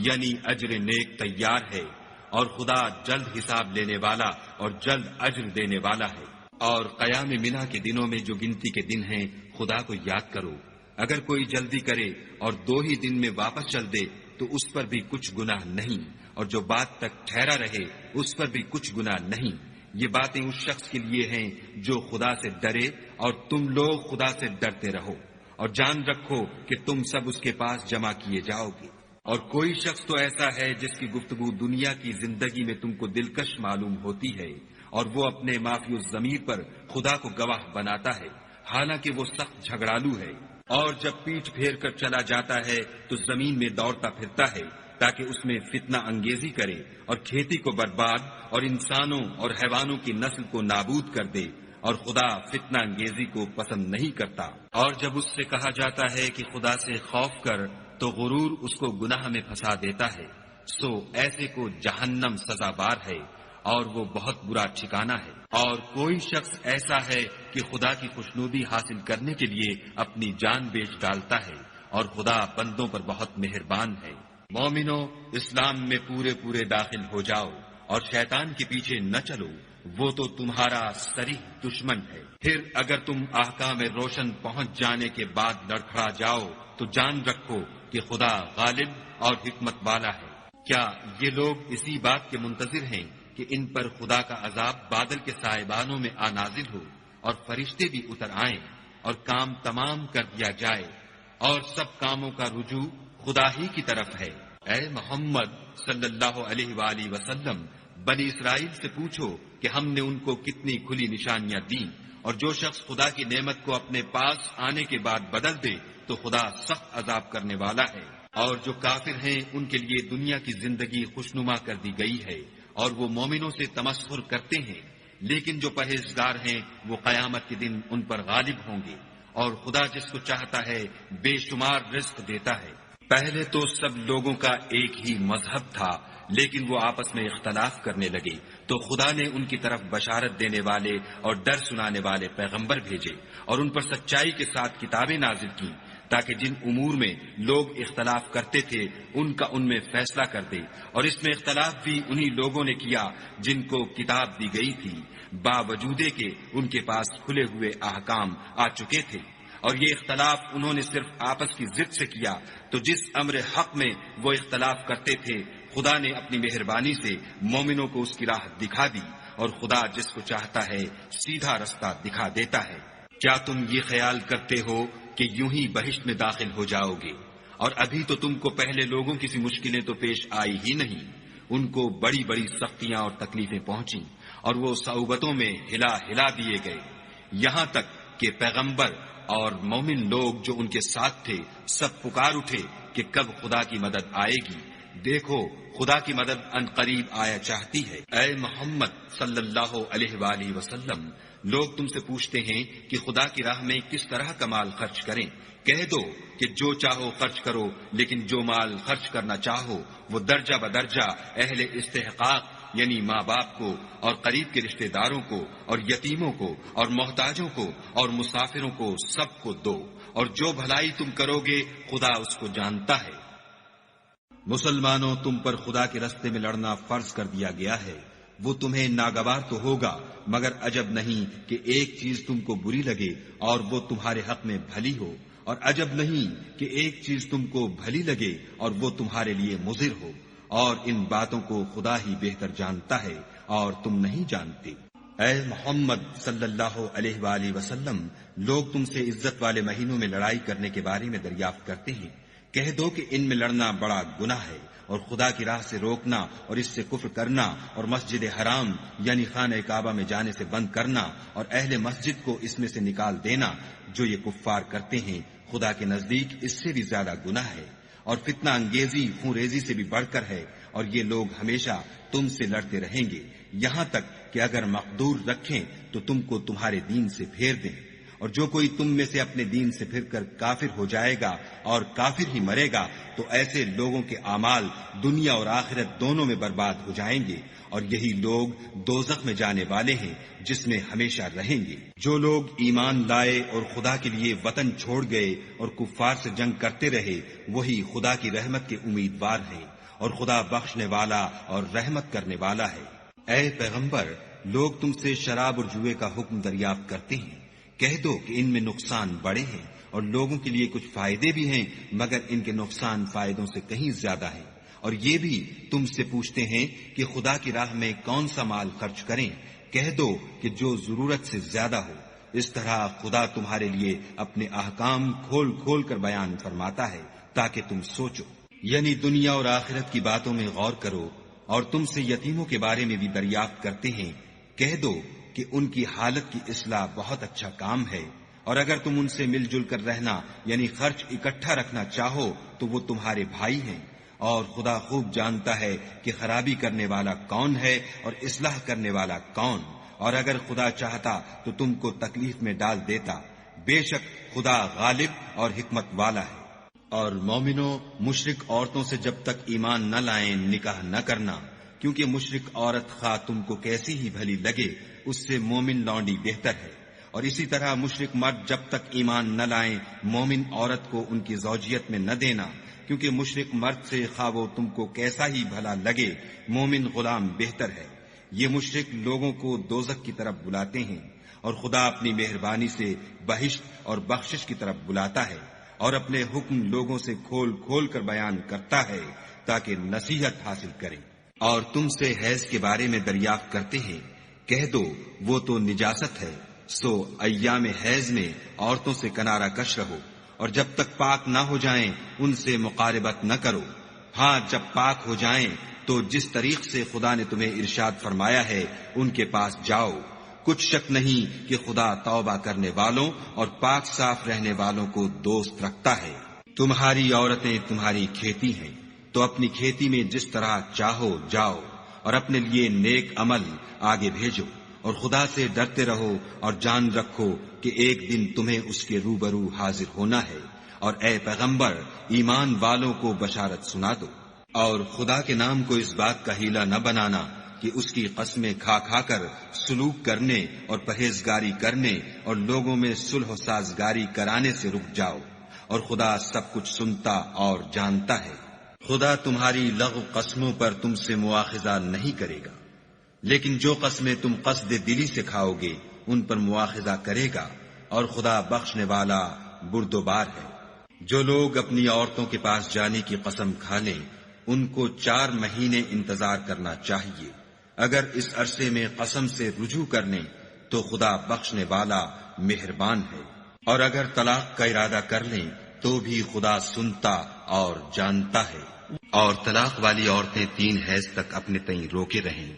یعنی اجر نیک تیار ہے، اور خدا جلد حساب لینے والا اور جلد اجر دینے والا ہے۔ اور قیام منا کے دنوں میں جو گنتی کے دن ہیں خدا کو یاد کرو۔ اگر کوئی جلدی کرے اور 2 ہی دن میں واپس چل دے تو اس پر بھی کچھ گناہ نہیں، اور جو بات تک ٹھہرا رہے اس پر بھی کچھ گناہ نہیں۔ یہ باتیں اس شخص کے لیے ہیں جو خدا سے ڈرے، اور تم لوگ خدا سے ڈرتے رہو، اور جان رکھو کہ تم سب اس کے پاس جمع کیے جاؤ گے۔ اور کوئی شخص تو ایسا ہے جس کی گفتگو دنیا کی زندگی میں تم کو دلکش معلوم ہوتی ہے، اور وہ اپنے معافی الضمیر پر خدا کو گواہ بناتا ہے، حالانکہ وہ سخت جھگڑالو ہے، اور جب پیٹھ پھیر کر چلا جاتا ہے تو زمین میں دوڑتا پھرتا ہے تاکہ اس میں فتنہ انگیزی کرے اور کھیتی کو برباد اور انسانوں اور حیوانوں کی نسل کو نابود کر دے، اور خدا فتنہ انگیزی کو پسند نہیں کرتا۔ اور جب اس سے کہا جاتا ہے کہ خدا سے خوف کر تو غرور اس کو گناہ میں پھنسا دیتا ہے، سو ایسے کو جہنم سزابار ہے، اور وہ بہت برا ٹھکانہ ہے۔ اور کوئی شخص ایسا ہے کہ خدا کی خوشنودی حاصل کرنے کے لیے اپنی جان بیچ ڈالتا ہے، اور خدا بندوں پر بہت مہربان ہے۔ مومنو، اسلام میں پورے داخل ہو جاؤ اور شیطان کے پیچھے نہ چلو، وہ تو تمہارا صریح دشمن ہے۔ پھر اگر تم احکام روشن پہنچ جانے کے بعد لڑکھڑا جاؤ تو جان رکھو کہ خدا غالب اور حکمت والا ہے۔ کیا یہ لوگ اسی بات کے منتظر ہیں کہ ان پر خدا کا عذاب بادل کے سائبانوں میں نازل ہو اور فرشتے بھی اتر آئیں اور کام تمام کر دیا جائے اور سب کاموں کا رجوع خدا ہی کی طرف ہے؟ اے محمد صلی اللہ علیہ وآلہ وسلم، بنی اسرائیل سے پوچھو کہ ہم نے ان کو کتنی کھلی نشانیاں دیں، اور جو شخص خدا کی نعمت کو اپنے پاس آنے کے بعد بدل دے تو خدا سخت عذاب کرنے والا ہے۔ اور جو کافر ہیں ان کے لیے دنیا کی زندگی خوشنما کر دی گئی ہے، اور وہ مومنوں سے تمسخر کرتے ہیں، لیکن جو پرہیزگار ہیں وہ قیامت کے دن ان پر غالب ہوں گے، اور خدا جس کو چاہتا ہے بے شمار رزق دیتا ہے۔ پہلے تو سب لوگوں کا ایک ہی مذہب تھا، لیکن وہ آپس میں اختلاف کرنے لگے تو خدا نے ان کی طرف بشارت دینے والے اور ڈر سنانے والے پیغمبر بھیجے، اور ان پر سچائی کے ساتھ کتابیں نازل کی، تاکہ جن امور میں لوگ اختلاف کرتے تھے ان کا ان میں فیصلہ کر دے۔ اور اس میں اختلاف بھی انہی لوگوں نے کیا جن کو کتاب دی گئی تھی، باوجود کہ ان کے پاس کھلے ہوئے احکام آ چکے تھے۔ اور یہ اختلاف انہوں نے صرف آپس کی ضد سے کیا، تو جس امر حق میں وہ اختلاف کرتے تھے خدا نے اپنی مہربانی سے مومنوں کو اس کی راہ دکھا دی، اور خدا جس کو چاہتا ہے سیدھا رستہ دکھا دیتا ہے۔ کیا تم یہ خیال کرتے ہو کہ یوں ہی بہشت میں داخل ہو جاؤ گے؟ اور ابھی تو تم کو پہلے لوگوں کی سی مشکلیں تو پیش آئی ہی نہیں، ان کو بڑی بڑی سختیاں اور تکلیفیں پہنچیں، اور وہ صعوبتوں میں ہلا دیے گئے، یہاں تک کہ پیغمبر اور مومن لوگ جو ان کے ساتھ تھے سب پکار اٹھے کہ کب خدا کی مدد آئے گی۔ دیکھو خدا کی مدد ان قریب آیا چاہتی ہے۔ اے محمد صلی اللہ علیہ وآلہ وسلم، لوگ تم سے پوچھتے ہیں کہ خدا کی راہ میں کس طرح کا مال خرچ کریں۔ کہہ دو کہ جو چاہو خرچ کرو، لیکن جو مال خرچ کرنا چاہو وہ درجہ بدرجہ اہل استحقاق یعنی ماں باپ کو اور قریب کے رشتہ داروں کو اور یتیموں کو اور محتاجوں کو اور مسافروں کو سب کو دو، اور جو بھلائی تم کرو گے خدا اس کو جانتا ہے۔ مسلمانوں، تم پر خدا کے راستے میں لڑنا فرض کر دیا گیا ہے، وہ تمہیں ناگوار تو ہوگا، مگر عجب نہیں کہ ایک چیز تم کو بری لگے اور وہ تمہارے حق میں بھلی ہو، اور عجب نہیں کہ ایک چیز تم کو بھلی لگے اور وہ تمہارے لیے مضر ہو، اور ان باتوں کو خدا ہی بہتر جانتا ہے اور تم نہیں جانتے۔ اے محمد صلی اللہ علیہ وآلہ وسلم، لوگ تم سے عزت والے مہینوں میں لڑائی کرنے کے بارے میں دریافت کرتے ہیں، کہہ دو کہ ان میں لڑنا بڑا گناہ ہے، اور خدا کی راہ سے روکنا اور اس سے کفر کرنا اور مسجد حرام یعنی خانہ کعبہ میں جانے سے بند کرنا اور اہل مسجد کو اس میں سے نکال دینا، جو یہ کفار کرتے ہیں خدا کے نزدیک اس سے بھی زیادہ گناہ ہے، اور فتنہ انگیزی خون ریزی سے بھی بڑھ کر ہے، اور یہ لوگ ہمیشہ تم سے لڑتے رہیں گے یہاں تک کہ اگر مقدور رکھیں تو تم کو تمہارے دین سے پھیر دیں، اور جو کوئی تم میں سے اپنے دین سے پھر کر کافر ہو جائے گا اور کافر ہی مرے گا تو ایسے لوگوں کے اعمال دنیا اور آخرت دونوں میں برباد ہو جائیں گے، اور یہی لوگ دوزخ میں جانے والے ہیں جس میں ہمیشہ رہیں گے۔ جو لوگ ایمان لائے اور خدا کے لیے وطن چھوڑ گئے اور کفار سے جنگ کرتے رہے، وہی خدا کی رحمت کے امیدوار ہیں، اور خدا بخشنے والا اور رحمت کرنے والا ہے۔ اے پیغمبر، لوگ تم سے شراب اور جوئے کا حکم دریافت کرتے ہیں، کہہ دو کہ ان میں نقصان بڑے ہیں اور لوگوں کے لیے کچھ فائدے بھی ہیں، مگر ان کے نقصان فائدوں سے کہیں زیادہ ہیں۔ اور یہ بھی تم سے پوچھتے ہیں کہ خدا کی راہ میں کون سا مال خرچ کریں، کہہ دو کہ جو ضرورت سے زیادہ ہو۔ اس طرح خدا تمہارے لیے اپنے احکام کھول کھول کر بیان فرماتا ہے تاکہ تم سوچو، یعنی دنیا اور آخرت کی باتوں میں غور کرو۔ اور تم سے یتیموں کے بارے میں بھی دریافت کرتے ہیں، کہہ دو کہ ان کی حالت کی اصلاح بہت اچھا کام ہے، اور اگر تم ان سے مل جل کر رہنا یعنی خرچ اکٹھا رکھنا چاہو تو وہ تمہارے بھائی ہیں، اور خدا خوب جانتا ہے کہ خرابی کرنے والا کون ہے اور اصلاح کرنے والا کون، اور اگر خدا چاہتا تو تم کو تکلیف میں ڈال دیتا، بے شک خدا غالب اور حکمت والا ہے۔ اور مومنوں، مشرک عورتوں سے جب تک ایمان نہ لائیں نکاح نہ کرنا، کیونکہ مشرک عورت خواہ تم کو کیسی ہی بھلی لگے اس سے مومن لونڈی بہتر ہے، اور اسی طرح مشرک مرد جب تک ایمان نہ لائیں مومن عورت کو ان کی زوجیت میں نہ دینا، کیونکہ مشرک مرد سے خواہ وہ تم کو کیسا ہی بھلا لگے مومن غلام بہتر ہے۔ یہ مشرک لوگوں کو دوزخ کی طرف بلاتے ہیں، اور خدا اپنی مہربانی سے بہشت اور بخشش کی طرف بلاتا ہے، اور اپنے حکم لوگوں سے کھول کھول کر بیان کرتا ہے تاکہ نصیحت حاصل کریں۔ اور تم سے حیض کے بارے میں دریافت کرتے ہیں، کہہ دو وہ تو نجاست ہے، سو ایام حیض میں عورتوں سے کنارہ کش رہو، اور جب تک پاک نہ ہو جائیں ان سے مقاربت نہ کرو۔ ہاں جب پاک ہو جائیں تو جس طریق سے خدا نے تمہیں ارشاد فرمایا ہے ان کے پاس جاؤ، کچھ شک نہیں کہ خدا توبہ کرنے والوں اور پاک صاف رہنے والوں کو دوست رکھتا ہے۔ تمہاری عورتیں تمہاری کھیتی ہیں، تو اپنی کھیتی میں جس طرح چاہو جاؤ، اور اپنے لیے نیک عمل آگے بھیجو، اور خدا سے ڈرتے رہو، اور جان رکھو کہ ایک دن تمہیں اس کے روبرو حاضر ہونا ہے۔ اور اے پیغمبر، ایمان والوں کو بشارت سنا دو، اور خدا کے نام کو اس بات کا ہیلہ نہ بنانا کہ اس کی قسمیں کھا کھا کر سلوک کرنے اور پرہیزگاری کرنے اور لوگوں میں صلح و سازگاری کرانے سے رک جاؤ، اور خدا سب کچھ سنتا اور جانتا ہے۔ خدا تمہاری لغو قسموں پر تم سے مواخذہ نہیں کرے گا، لیکن جو قسمیں تم قصد دلی سے کھاؤ گے ان پر مواخذہ کرے گا، اور خدا بخشنے والا بردبار ہے۔ جو لوگ اپنی عورتوں کے پاس جانے کی قسم کھا لیں ان کو 4 مہینے انتظار کرنا چاہیے، اگر اس عرصے میں قسم سے رجوع کر لیں تو خدا بخشنے والا مہربان ہے، اور اگر طلاق کا ارادہ کر لیں تو بھی خدا سنتا اور جانتا ہے۔ اور طلاق والی عورتیں 3 حیض تک اپنے تئیں روکے رہیں،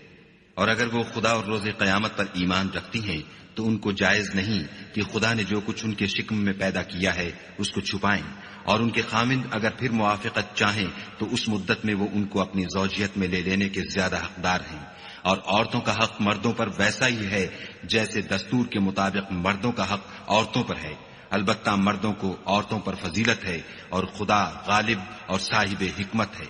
اور اگر وہ خدا اور روز قیامت پر ایمان رکھتی ہیں تو ان کو جائز نہیں کہ خدا نے جو کچھ ان کے شکم میں پیدا کیا ہے اس کو چھپائیں، اور ان کے خامند اگر پھر موافقت چاہیں تو اس مدت میں وہ ان کو اپنی زوجیت میں لے لینے کے زیادہ حقدار ہیں۔ اور عورتوں کا حق مردوں پر ویسا ہی ہے جیسے دستور کے مطابق مردوں کا حق عورتوں پر ہے، البتہ مردوں کو عورتوں پر فضیلت ہے، اور خدا غالب اور صاحب حکمت ہے۔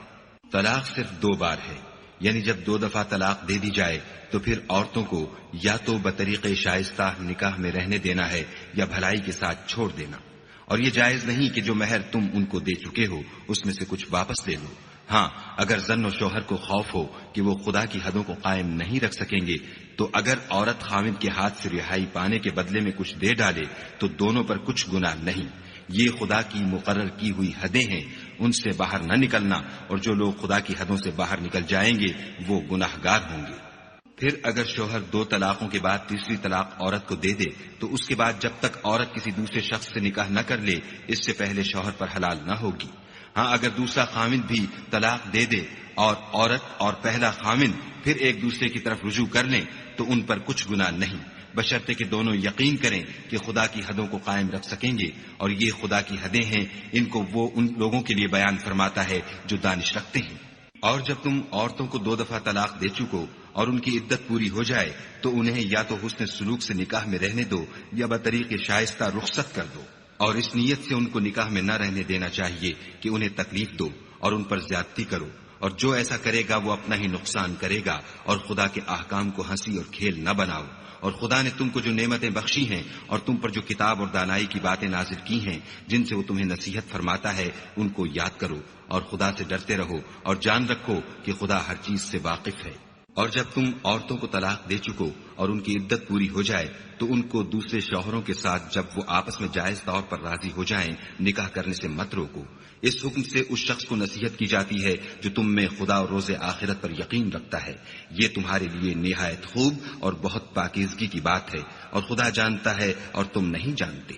طلاق صرف 2 بار ہے، یعنی جب 2 دفعہ طلاق دے دی جائے تو پھر عورتوں کو یا تو بطریق شائستہ نکاح میں رہنے دینا ہے یا بھلائی کے ساتھ چھوڑ دینا، اور یہ جائز نہیں کہ جو مہر تم ان کو دے چکے ہو اس میں سے کچھ واپس لے لو۔ ہاں اگر زن و شوہر کو خوف ہو کہ وہ خدا کی حدوں کو قائم نہیں رکھ سکیں گے تو اگر عورت خاوند کے ہاتھ سے رہائی پانے کے بدلے میں کچھ دے ڈالے تو دونوں پر کچھ گناہ نہیں، یہ خدا کی مقرر کی ہوئی حدیں ہیں، ان سے باہر نہ نکلنا، اور جو لوگ خدا کی حدوں سے باہر نکل جائیں گے وہ گناہگار ہوں گے۔ پھر اگر شوہر 2 طلاقوں کے بعد تیسری طلاق عورت کو دے دے تو اس کے بعد جب تک عورت کسی دوسرے شخص سے نکاح نہ کر لے اس سے پہلے شوہر پر حلال نہ ہوگی۔ ہاں اگر دوسرا خامند بھی طلاق دے دے اور عورت اور پہلا خامند پھر ایک دوسرے کی طرف رجوع کر لیں تو ان پر کچھ گناہ نہیں، بشرطے کہ دونوں یقین کریں کہ خدا کی حدوں کو قائم رکھ سکیں گے، اور یہ خدا کی حدیں ہیں، ان کو وہ ان لوگوں کے لیے بیان فرماتا ہے جو دانش رکھتے ہیں۔ اور جب تم عورتوں کو 2 دفعہ طلاق دے چکو اور ان کی عدت پوری ہو جائے تو انہیں یا تو حسن سلوک سے نکاح میں رہنے دو یا بطریق شائستہ رخصت کر دو، اور اس نیت سے ان کو نکاح میں نہ رہنے دینا چاہیے کہ انہیں تکلیف دو اور ان پر زیادتی کرو، اور جو ایسا کرے گا وہ اپنا ہی نقصان کرے گا، اور خدا کے احکام کو ہنسی اور کھیل نہ بناؤ۔ اور خدا نے تم کو جو نعمتیں بخشی ہیں اور تم پر جو کتاب اور دانائی کی باتیں نازل کی ہیں جن سے وہ تمہیں نصیحت فرماتا ہے، ان کو یاد کرو اور خدا سے ڈرتے رہو، اور جان رکھو کہ خدا ہر چیز سے واقف ہے۔ اور جب تم عورتوں کو طلاق دے چکو اور ان کی عدت پوری ہو جائے تو ان کو دوسرے شوہروں کے ساتھ جب وہ آپس میں جائز طور پر راضی ہو جائیں نکاح کرنے سے مت روکو۔ اس حکم سے اس شخص کو نصیحت کی جاتی ہے جو تم میں خدا اور روز آخرت پر یقین رکھتا ہے، یہ تمہارے لیے نہایت خوب اور بہت پاکیزگی کی بات ہے، اور خدا جانتا ہے اور تم نہیں جانتے۔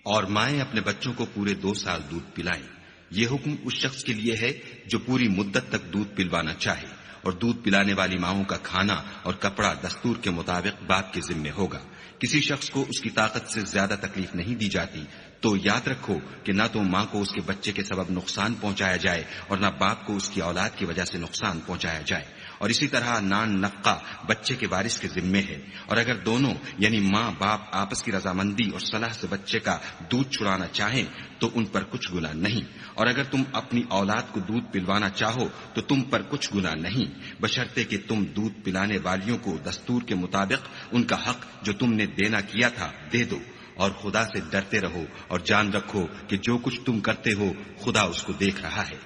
اور مائیں اپنے بچوں کو پورے 2 سال دودھ پلائیں، یہ حکم اس شخص کے لیے ہے جو پوری مدت تک دودھ پلوانا چاہے، اور دودھ پلانے والی ماؤں کا کھانا اور کپڑا دستور کے مطابق باپ کے ذمے ہوگا۔ کسی شخص کو اس کی طاقت سے زیادہ تکلیف نہیں دی جاتی، تو یاد رکھو کہ نہ تو ماں کو اس کے بچے کے سبب نقصان پہنچایا جائے اور نہ باپ کو اس کی اولاد کی وجہ سے نقصان پہنچایا جائے، اور اسی طرح نان نفقہ بچے کے وارث کے ذمے ہے۔ اور اگر دونوں یعنی ماں باپ آپس کی رضامندی اور صلاح سے بچے کا دودھ چھڑانا چاہیں تو ان پر کچھ گناہ نہیں، اور اگر تم اپنی اولاد کو دودھ پلوانا چاہو تو تم پر کچھ گناہ نہیں، بشرطے کہ تم دودھ پلانے والیوں کو دستور کے مطابق ان کا حق جو تم نے دینا کیا تھا دے دو، اور خدا سے ڈرتے رہو اور جان رکھو کہ جو کچھ تم کرتے ہو خدا اس کو دیکھ رہا ہے۔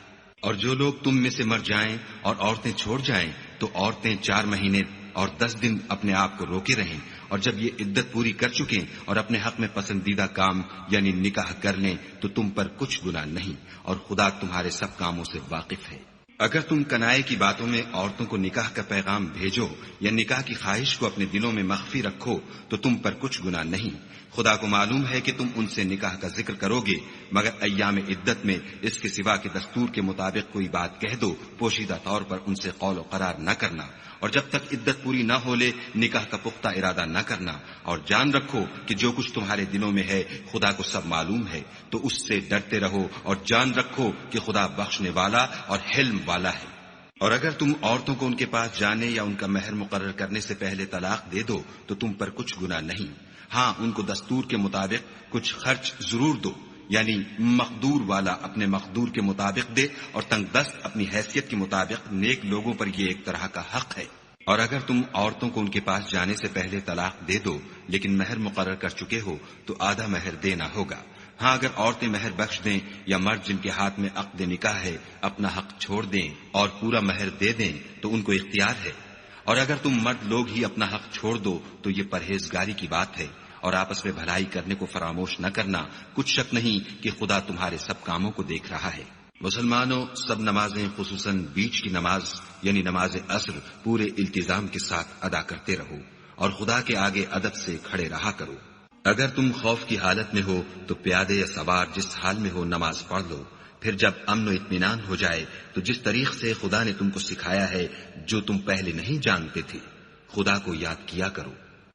اور جو لوگ تم میں سے مر جائیں اور عورتیں چھوڑ جائیں تو عورتیں 4 مہینے اور 10 دن اپنے آپ کو روکے رہیں، اور جب یہ عدت پوری کر چکیں اور اپنے حق میں پسندیدہ کام یعنی نکاح کر لیں تو تم پر کچھ گناہ نہیں، اور خدا تمہارے سب کاموں سے واقف ہے۔ اگر تم کنائے کی باتوں میں عورتوں کو نکاح کا پیغام بھیجو یا نکاح کی خواہش کو اپنے دلوں میں مخفی رکھو تو تم پر کچھ گناہ نہیں، خدا کو معلوم ہے کہ تم ان سے نکاح کا ذکر کرو گے، مگر ایام عدت میں اس کے سوا کہ دستور کے مطابق کوئی بات کہہ دو، پوشیدہ طور پر ان سے قول و قرار نہ کرنا، اور جب تک عدت پوری نہ ہو لے نکاح کا پختہ ارادہ نہ کرنا، اور جان رکھو کہ جو کچھ تمہارے دلوں میں ہے خدا کو سب معلوم ہے، تو اس سے ڈرتے رہو اور جان رکھو کہ خدا بخشنے والا اور حلم والا ہے۔ اور اگر تم عورتوں کو ان کے پاس جانے یا ان کا مہر مقرر کرنے سے پہلے طلاق دے دو تو تم پر کچھ گناہ نہیں، ہاں ان کو دستور کے مطابق کچھ خرچ ضرور دو، یعنی مقدور والا اپنے مقدور کے مطابق دے اور تنگ دست اپنی حیثیت کے مطابق، نیک لوگوں پر یہ ایک طرح کا حق ہے۔ اور اگر تم عورتوں کو ان کے پاس جانے سے پہلے طلاق دے دو لیکن مہر مقرر کر چکے ہو تو آدھا مہر دینا ہوگا، ہاں اگر عورتیں مہر بخش دیں یا مرد جن کے ہاتھ میں عقد نکاح ہے اپنا حق چھوڑ دیں اور پورا مہر دے دیں تو ان کو اختیار ہے، اور اگر تم مرد لوگ ہی اپنا حق چھوڑ دو تو یہ پرہیزگاری کی بات ہے، اور آپس میں بھلائی کرنے کو فراموش نہ کرنا، کچھ شک نہیں کہ خدا تمہارے سب کاموں کو دیکھ رہا ہے۔ مسلمانوں، سب نمازیں خصوصاً بیچ کی نماز یعنی نماز عصر پورے التزام کے ساتھ ادا کرتے رہو اور خدا کے آگے ادب سے کھڑے رہا کرو۔ اگر تم خوف کی حالت میں ہو تو پیادے یا سوار جس حال میں ہو نماز پڑھ لو، پھر جب امن و اطمینان ہو جائے تو جس طریق سے خدا نے تم کو سکھایا ہے جو تم پہلے نہیں جانتے تھے خدا کو یاد کیا کرو۔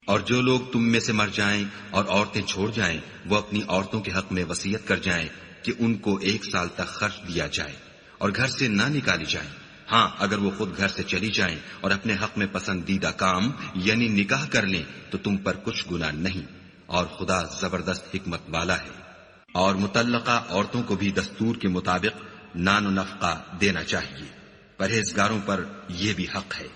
اور جو لوگ تم میں سے مر جائیں اور عورتیں چھوڑ جائیں وہ اپنی عورتوں کے حق میں وصیت کر جائیں کہ ان کو 1 سال تک خرچ دیا جائے اور گھر سے نہ نکالی جائیں، ہاں اگر وہ خود گھر سے چلی جائیں اور اپنے حق میں پسندیدہ کام یعنی نکاح کر لیں تو تم پر کچھ گناہ نہیں، اور خدا زبردست حکمت والا ہے۔ اور مطلقہ عورتوں کو بھی دستور کے مطابق نان و نفقہ دینا چاہیے، پرہیزگاروں پر یہ بھی حق ہے۔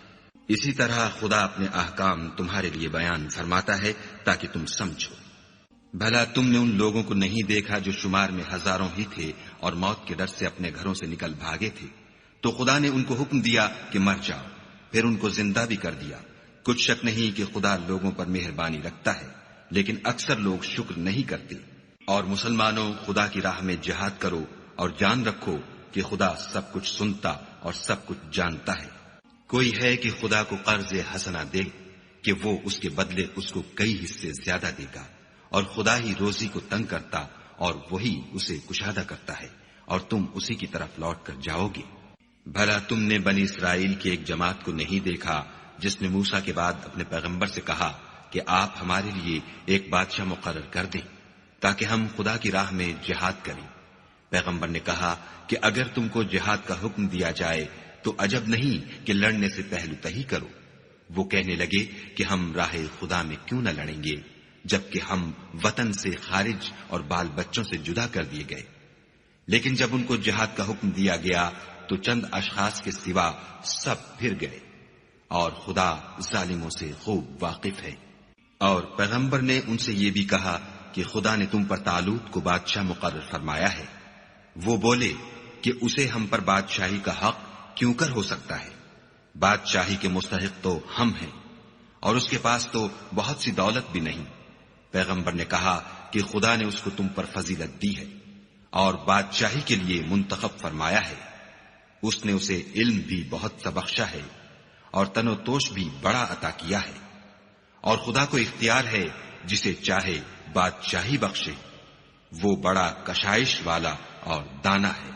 اسی طرح خدا اپنے احکام تمہارے لیے بیان فرماتا ہے تاکہ تم سمجھو۔ بھلا تم نے ان لوگوں کو نہیں دیکھا جو شمار میں ہزاروں ہی تھے اور موت کے ڈر سے اپنے گھروں سے نکل بھاگے تھے، تو خدا نے ان کو حکم دیا کہ مر جاؤ، پھر ان کو زندہ بھی کر دیا۔ کچھ شک نہیں کہ خدا لوگوں پر مہربانی رکھتا ہے، لیکن اکثر لوگ شکر نہیں کرتے۔ اور مسلمانوں، خدا کی راہ میں جہاد کرو اور جان رکھو کہ خدا سب کچھ سنتا اور سب کچھ جانتا ہے۔ کوئی ہے کہ خدا کو قرض حسنہ دے کہ وہ اس کے بدلے اس کو کئی حصے زیادہ دے گا، اور خدا ہی روزی کو تنگ کرتا اور وہی اسے کشادہ کرتا ہے، اور تم اسی کی طرف لوٹ کر جاؤ گے۔ بھلا تم نے بنی اسرائیل کی ایک جماعت کو نہیں دیکھا جس نے موسیٰ کے بعد اپنے پیغمبر سے کہا کہ آپ ہمارے لیے ایک بادشاہ مقرر کر دیں تاکہ ہم خدا کی راہ میں جہاد کریں۔ پیغمبر نے کہا کہ اگر تم کو جہاد کا حکم دیا جائے تو عجب نہیں کہ لڑنے سے پہلو تہی کرو۔ وہ کہنے لگے کہ ہم راہ خدا میں کیوں نہ لڑیں گے۔ جبکہ ہم وطن سے خارج اور بال بچوں سے جدا کر دیے گئے. لیکن جب ان کو جہاد کا حکم دیا گیا تو چند اشخاص کے سوا سب پھر گئے، اور خدا ظالموں سے خوب واقف ہے. اور پیغمبر نے ان سے یہ بھی کہا کہ خدا نے تم پر طالوت کو بادشاہ مقرر فرمایا ہے. وہ بولے کہ اسے ہم پر بادشاہی کا حق کیوں کر ہو سکتا ہے؟ بادشاہی کے مستحق تو ہم ہیں، اور اس کے پاس تو بہت سی دولت بھی نہیں. پیغمبر نے کہا کہ خدا نے اس کو تم پر فضیلت دی ہے اور بادشاہی کے لیے منتخب فرمایا ہے. اس نے اسے علم بھی بہت سا بخشا ہے اور تن و توش بھی بڑا عطا کیا ہے، اور خدا کو اختیار ہے جسے چاہے بادشاہی بخشے. وہ بڑا کشائش والا اور دانا ہے.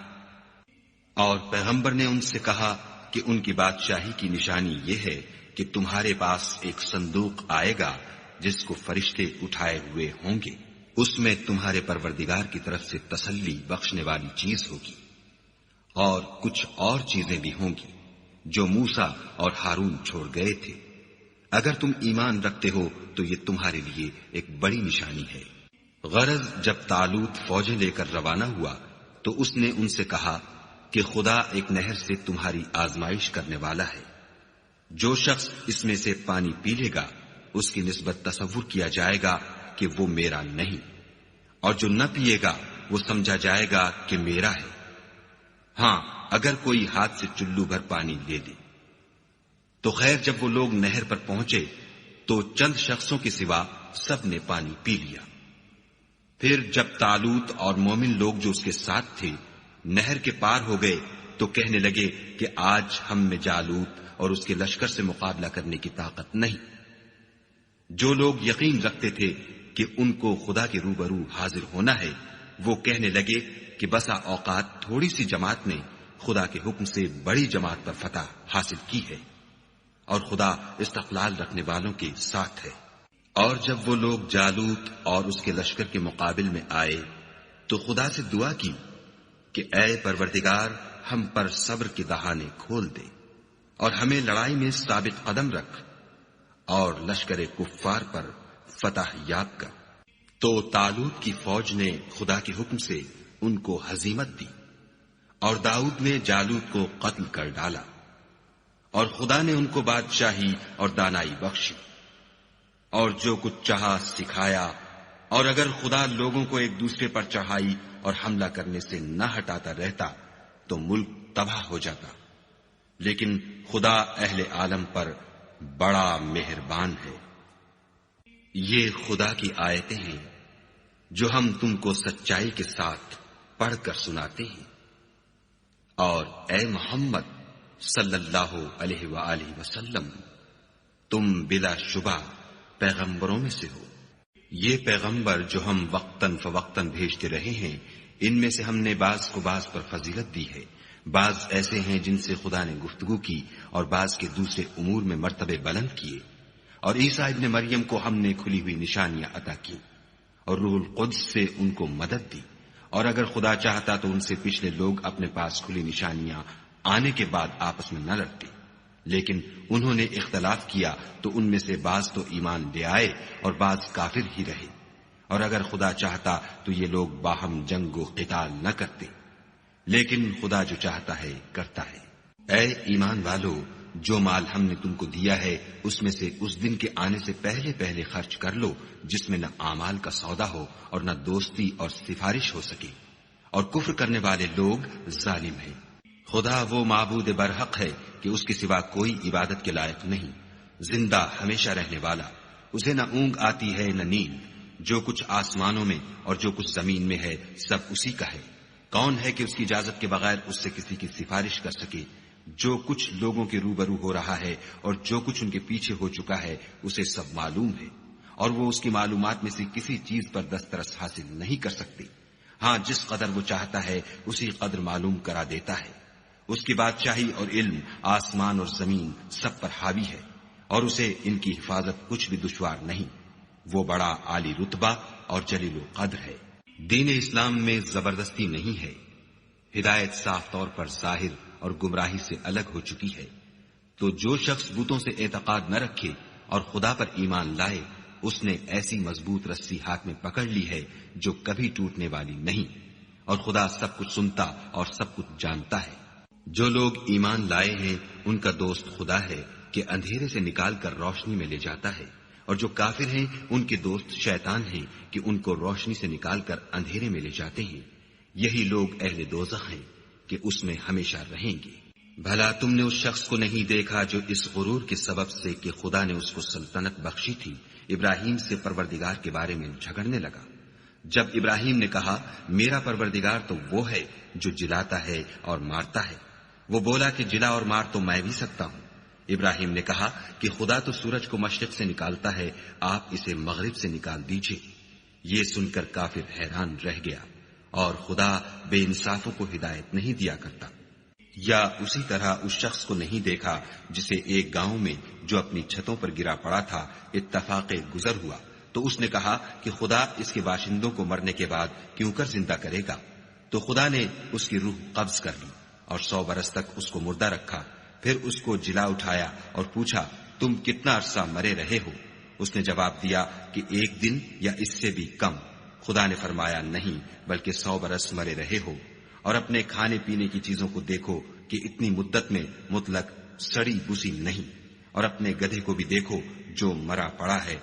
اور پیغمبر نے ان سے کہا کہ ان کی بادشاہی کی نشانی یہ ہے کہ تمہارے پاس ایک صندوق آئے گا جس کو فرشتے اٹھائے ہوئے ہوں گے. اس میں تمہارے پروردگار کی طرف سے تسلی بخشنے والی چیز ہوگی، اور کچھ اور چیزیں بھی ہوں گی جو موسیٰ اور ہارون چھوڑ گئے تھے. اگر تم ایمان رکھتے ہو تو یہ تمہارے لیے ایک بڑی نشانی ہے. غرض جب طالوت فوجیں لے کر روانہ ہوا تو اس نے ان سے کہا کہ خدا ایک نہر سے تمہاری آزمائش کرنے والا ہے. جو شخص اس میں سے پانی پی لے گا اس کی نسبت تصور کیا جائے گا کہ وہ میرا نہیں، اور جو نہ پیے گا وہ سمجھا جائے گا کہ میرا ہے. ہاں اگر کوئی ہاتھ سے چلو بھر پانی لے لے. تو خیر جب وہ لوگ نہر پر پہنچے تو چند شخصوں کے سوا سب نے پانی پی لیا. پھر جب طالوت اور مومن لوگ جو اس کے ساتھ تھے نہر کے پار ہو گئے تو کہنے لگے کہ آج ہم میں جالوت اور اس کے لشکر سے مقابلہ کرنے کی طاقت نہیں. جو لوگ یقین رکھتے تھے کہ ان کو خدا کے روبرو حاضر ہونا ہے وہ کہنے لگے کہ بسا اوقات تھوڑی سی جماعت نے خدا کے حکم سے بڑی جماعت پر فتح حاصل کی ہے، اور خدا استقلال رکھنے والوں کے ساتھ ہے. اور جب وہ لوگ جالوت اور اس کے لشکر کے مقابل میں آئے تو خدا سے دعا کی کہ اے پروردگار ہم پر صبر کے دہانے کھول دے اور ہمیں لڑائی میں ثابت قدم رکھ اور لشکر کفار پر فتح یاب کر. تو طالوت کی فوج نے خدا کے حکم سے ان کو ہزیمت دی، اور داؤد نے جالوت کو قتل کر ڈالا، اور خدا نے ان کو بادشاہی اور دانائی بخشی، اور جو کچھ چاہا سکھایا. اور اگر خدا لوگوں کو ایک دوسرے پر چڑھائی اور حملہ کرنے سے نہ ہٹاتا رہتا تو ملک تباہ ہو جاتا. لیکن خدا اہل عالم پر بڑا مہربان ہے. یہ خدا کی آیتیں ہیں جو ہم تم کو سچائی کے ساتھ پڑھ کر سناتے ہیں. اور اے محمد صلی اللہ علیہ وآلہ وسلم تم بلا شبہ پیغمبروں میں سے ہو. یہ پیغمبر جو ہم وقتاً فوقتاً بھیجتے رہے ہیں ان میں سے ہم نے بعض کو بعض پر فضیلت دی ہے. بعض ایسے ہیں جن سے خدا نے گفتگو کی اور بعض کے دوسرے امور میں مرتبے بلند کیے. اور عیسیٰ ابن مریم کو ہم نے کھلی ہوئی نشانیاں عطا کی اور روح القدس سے ان کو مدد دی. اور اگر خدا چاہتا تو ان سے پچھلے لوگ اپنے پاس کھلی نشانیاں آنے کے بعد آپس میں نہ لڑتے، لیکن انہوں نے اختلاف کیا تو ان میں سے بعض تو ایمان لے آئے اور بعض کافر ہی رہے. اور اگر خدا چاہتا تو یہ لوگ باہم جنگ و قتال نہ کرتے، لیکن خدا جو چاہتا ہے کرتا ہے. اے ایمان والو، جو مال ہم نے تم کو دیا ہے اس میں سے اس دن کے آنے سے پہلے پہلے خرچ کر لو جس میں نہ اعمال کا سودا ہو اور نہ دوستی اور سفارش ہو سکے. اور کفر کرنے والے لوگ ظالم ہیں. خدا وہ معبود برحق ہے کہ اس کے سوا کوئی عبادت کے لائق نہیں، زندہ ہمیشہ رہنے والا. اسے نہ اونگ آتی ہے نہ نیند. جو کچھ آسمانوں میں اور جو کچھ زمین میں ہے سب اسی کا ہے. کون ہے کہ اس کی اجازت کے بغیر اس سے کسی کی سفارش کر سکے؟ جو کچھ لوگوں کے روبرو ہو رہا ہے اور جو کچھ ان کے پیچھے ہو چکا ہے اسے سب معلوم ہے، اور وہ اس کی معلومات میں سے کسی چیز پر دسترس حاصل نہیں کر سکتے. ہاں جس قدر وہ چاہتا ہے اسی قدر معلوم کرا دیتا ہے. اس کی بادشاہی اور علم آسمان اور زمین سب پر حاوی ہے، اور اسے ان کی حفاظت کچھ بھی دشوار نہیں. وہ بڑا عالی رتبہ اور جلیل القدر ہے. دین اسلام میں زبردستی نہیں ہے. ہدایت صاف طور پر ظاہر اور گمراہی سے الگ ہو چکی ہے. تو جو شخص بتوں سے اعتقاد نہ رکھے اور خدا پر ایمان لائے اس نے ایسی مضبوط رسی ہاتھ میں پکڑ لی ہے جو کبھی ٹوٹنے والی نہیں، اور خدا سب کچھ سنتا اور سب کچھ جانتا ہے۔ جو لوگ ایمان لائے ہیں ان کا دوست خدا ہے کہ اندھیرے سے نکال کر روشنی میں لے جاتا ہے، اور جو کافر ہیں ان کے دوست شیطان ہیں کہ ان کو روشنی سے نکال کر اندھیرے میں لے جاتے ہیں۔ یہی لوگ اہل دوزخ ہیں کہ اس میں ہمیشہ رہیں گے۔ بھلا تم نے اس شخص کو نہیں دیکھا جو اس غرور کے سبب سے کہ خدا نے اس کو سلطنت بخشی تھی، ابراہیم سے پروردگار کے بارے میں جھگڑنے لگا؟ جب ابراہیم نے کہا میرا پروردگار تو وہ ہے جو جلاتا ہے اور مارتا ہے، وہ بولا کہ جلا اور مار تو میں بھی سکتا ہوں۔ ابراہیم نے کہا کہ خدا تو سورج کو مشرق سے نکالتا ہے، آپ اسے مغرب سے نکال دیجئے۔ یہ سن کر کافر حیران رہ گیا، اور خدا بے انصافوں کو ہدایت نہیں دیا کرتا۔ یا اسی طرح اس شخص کو نہیں دیکھا جسے ایک گاؤں میں جو اپنی چھتوں پر گرا پڑا تھا اتفاق گزر ہوا، تو اس نے کہا کہ خدا اس کے باشندوں کو مرنے کے بعد کیوں کر زندہ کرے گا؟ تو خدا نے اس کی روح قبض کر لی اور 100 برس تک اس کو مردہ رکھا، پھر اس کو جلا اٹھایا اور پوچھا تم کتنا عرصہ مرے رہے ہو؟ اس نے جواب دیا کہ 1 دن یا اس سے بھی کم۔ خدا نے فرمایا نہیں بلکہ 100 برس مرے رہے ہو، اور اپنے کھانے پینے کی چیزوں کو دیکھو کہ اتنی مدت میں مطلق سڑی بسی نہیں، اور اپنے گدھے کو بھی دیکھو جو مرا پڑا ہے۔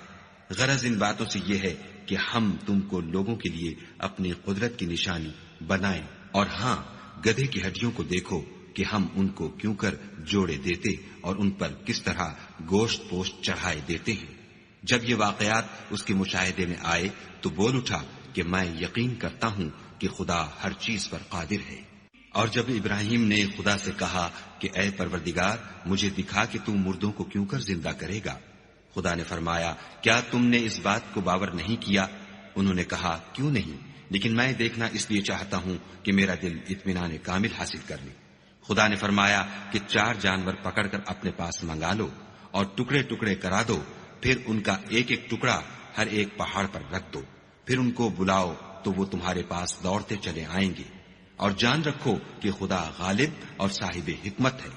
غرض ان باتوں سے یہ ہے کہ ہم تم کو لوگوں کے لیے اپنی قدرت کی نشانی بنائیں، اور ہاں گدھے کی ہڈیوں کو دیکھو کہ ہم ان کو کیوں کر جوڑے دیتے اور ان پر کس طرح گوشت پوشت چڑھائے دیتے ہیں۔ جب یہ واقعات اس کے مشاہدے میں آئے تو بول اٹھا کہ میں یقین کرتا ہوں کہ خدا ہر چیز پر قادر ہے۔ اور جب ابراہیم نے خدا سے کہا کہ اے پروردگار مجھے دکھا کہ تو مردوں کو کیوں کر زندہ کرے گا، خدا نے فرمایا کیا تم نے اس بات کو باور نہیں کیا؟ انہوں نے کہا کیوں نہیں، لیکن میں دیکھنا اس لیے چاہتا ہوں کہ میرا دل اطمینان کامل حاصل کر لے۔ خدا نے فرمایا کہ 4 جانور پکڑ کر اپنے پاس منگا لو اور ٹکڑے ٹکڑے کرا دو، پھر ان کا ایک ایک ٹکڑا ہر ایک پہاڑ پر رکھ دو، پھر ان کو بلاؤ تو وہ تمہارے پاس دوڑتے چلے آئیں گے، اور جان رکھو کہ خدا غالب اور صاحب حکمت ہے۔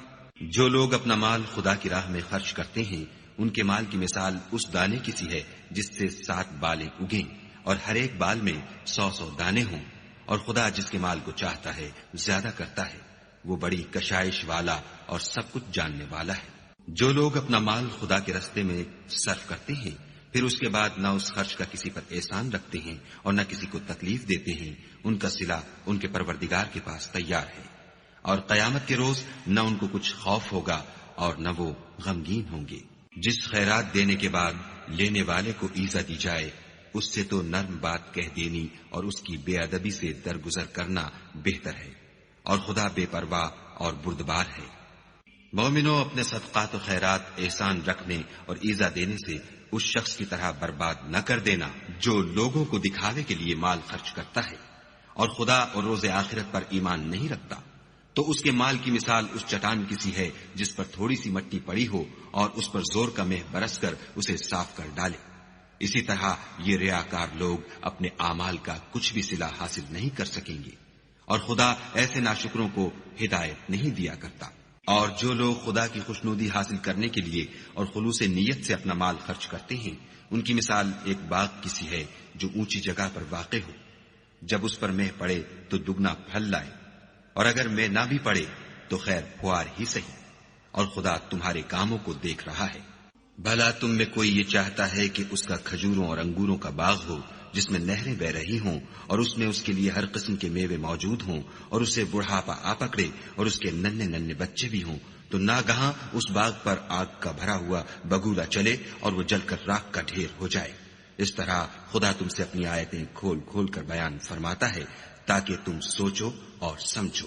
جو لوگ اپنا مال خدا کی راہ میں خرچ کرتے ہیں ان کے مال کی مثال اس دانے کی سی ہے جس سے 7 بالیں اگیں اور ہر ایک بال میں 100 دانے ہوں، اور خدا جس کے مال کو چاہتا ہے زیادہ کرتا ہے، وہ بڑی کشائش والا اور سب کچھ جاننے والا ہے۔ جو لوگ اپنا مال خدا کے راستے میں صرف کرتے ہیں پھر اس کے بعد نہ اس خرچ کا کسی پر احسان رکھتے ہیں اور نہ کسی کو تکلیف دیتے ہیں، ان کا صلہ ان کے پروردگار کے پاس تیار ہے، اور قیامت کے روز نہ ان کو کچھ خوف ہوگا اور نہ وہ غمگین ہوں گے۔ جس خیرات دینے کے بعد لینے والے کو ایذا دی جائے اس سے تو نرم بات کہہ دینی اور اس کی بے ادبی سے درگزر کرنا بہتر ہے، اور خدا بے پرواہ اور بردبار ہے۔ مومنوں اپنے صدقات و خیرات احسان رکھنے اور ایذا دینے سے اس شخص کی طرح برباد نہ کر دینا جو لوگوں کو دکھاوے کے لیے مال خرچ کرتا ہے اور خدا اور روز آخرت پر ایمان نہیں رکھتا، تو اس کے مال کی مثال اس چٹان کی سی ہے جس پر تھوڑی سی مٹی پڑی ہو اور اس پر زور کا مہ برس کر اسے صاف کر ڈالے۔ اسی طرح یہ ریاکار لوگ اپنے اعمال کا کچھ بھی صلہ حاصل نہیں کر سکیں گے، اور خدا ایسے ناشکروں کو ہدایت نہیں دیا کرتا۔ اور جو لوگ خدا کی خوشنودی حاصل کرنے کے لیے اور خلوص نیت سے اپنا مال خرچ کرتے ہیں ان کی مثال ایک باغ کی سی ہے جو اونچی جگہ پر واقع ہو، جب اس پر مہ پڑے تو دگنا پھل لائے، اور اگر مہ نہ بھی پڑے تو خیر پھوار ہی صحیح، اور خدا تمہارے کاموں کو دیکھ رہا ہے۔ بھلا تم میں کوئی یہ چاہتا ہے کہ اس کا کھجوروں اور انگوروں کا باغ ہو جس میں نہریں بہ رہی ہوں اور اس میں اس کے لیے ہر قسم کے میوے موجود ہوں اور اسے بڑھاپا آ پکڑے اور اس کے ننھے ننھے بچے بھی ہوں، تو ناگہاں اس باغ پر آگ کا بھرا ہوا بگولا چلے اور وہ جل کر راکھ کا ڈھیر ہو جائے۔ اس طرح خدا تم سے اپنی آیتیں کھول کھول کر بیان فرماتا ہے تاکہ تم سوچو اور سمجھو۔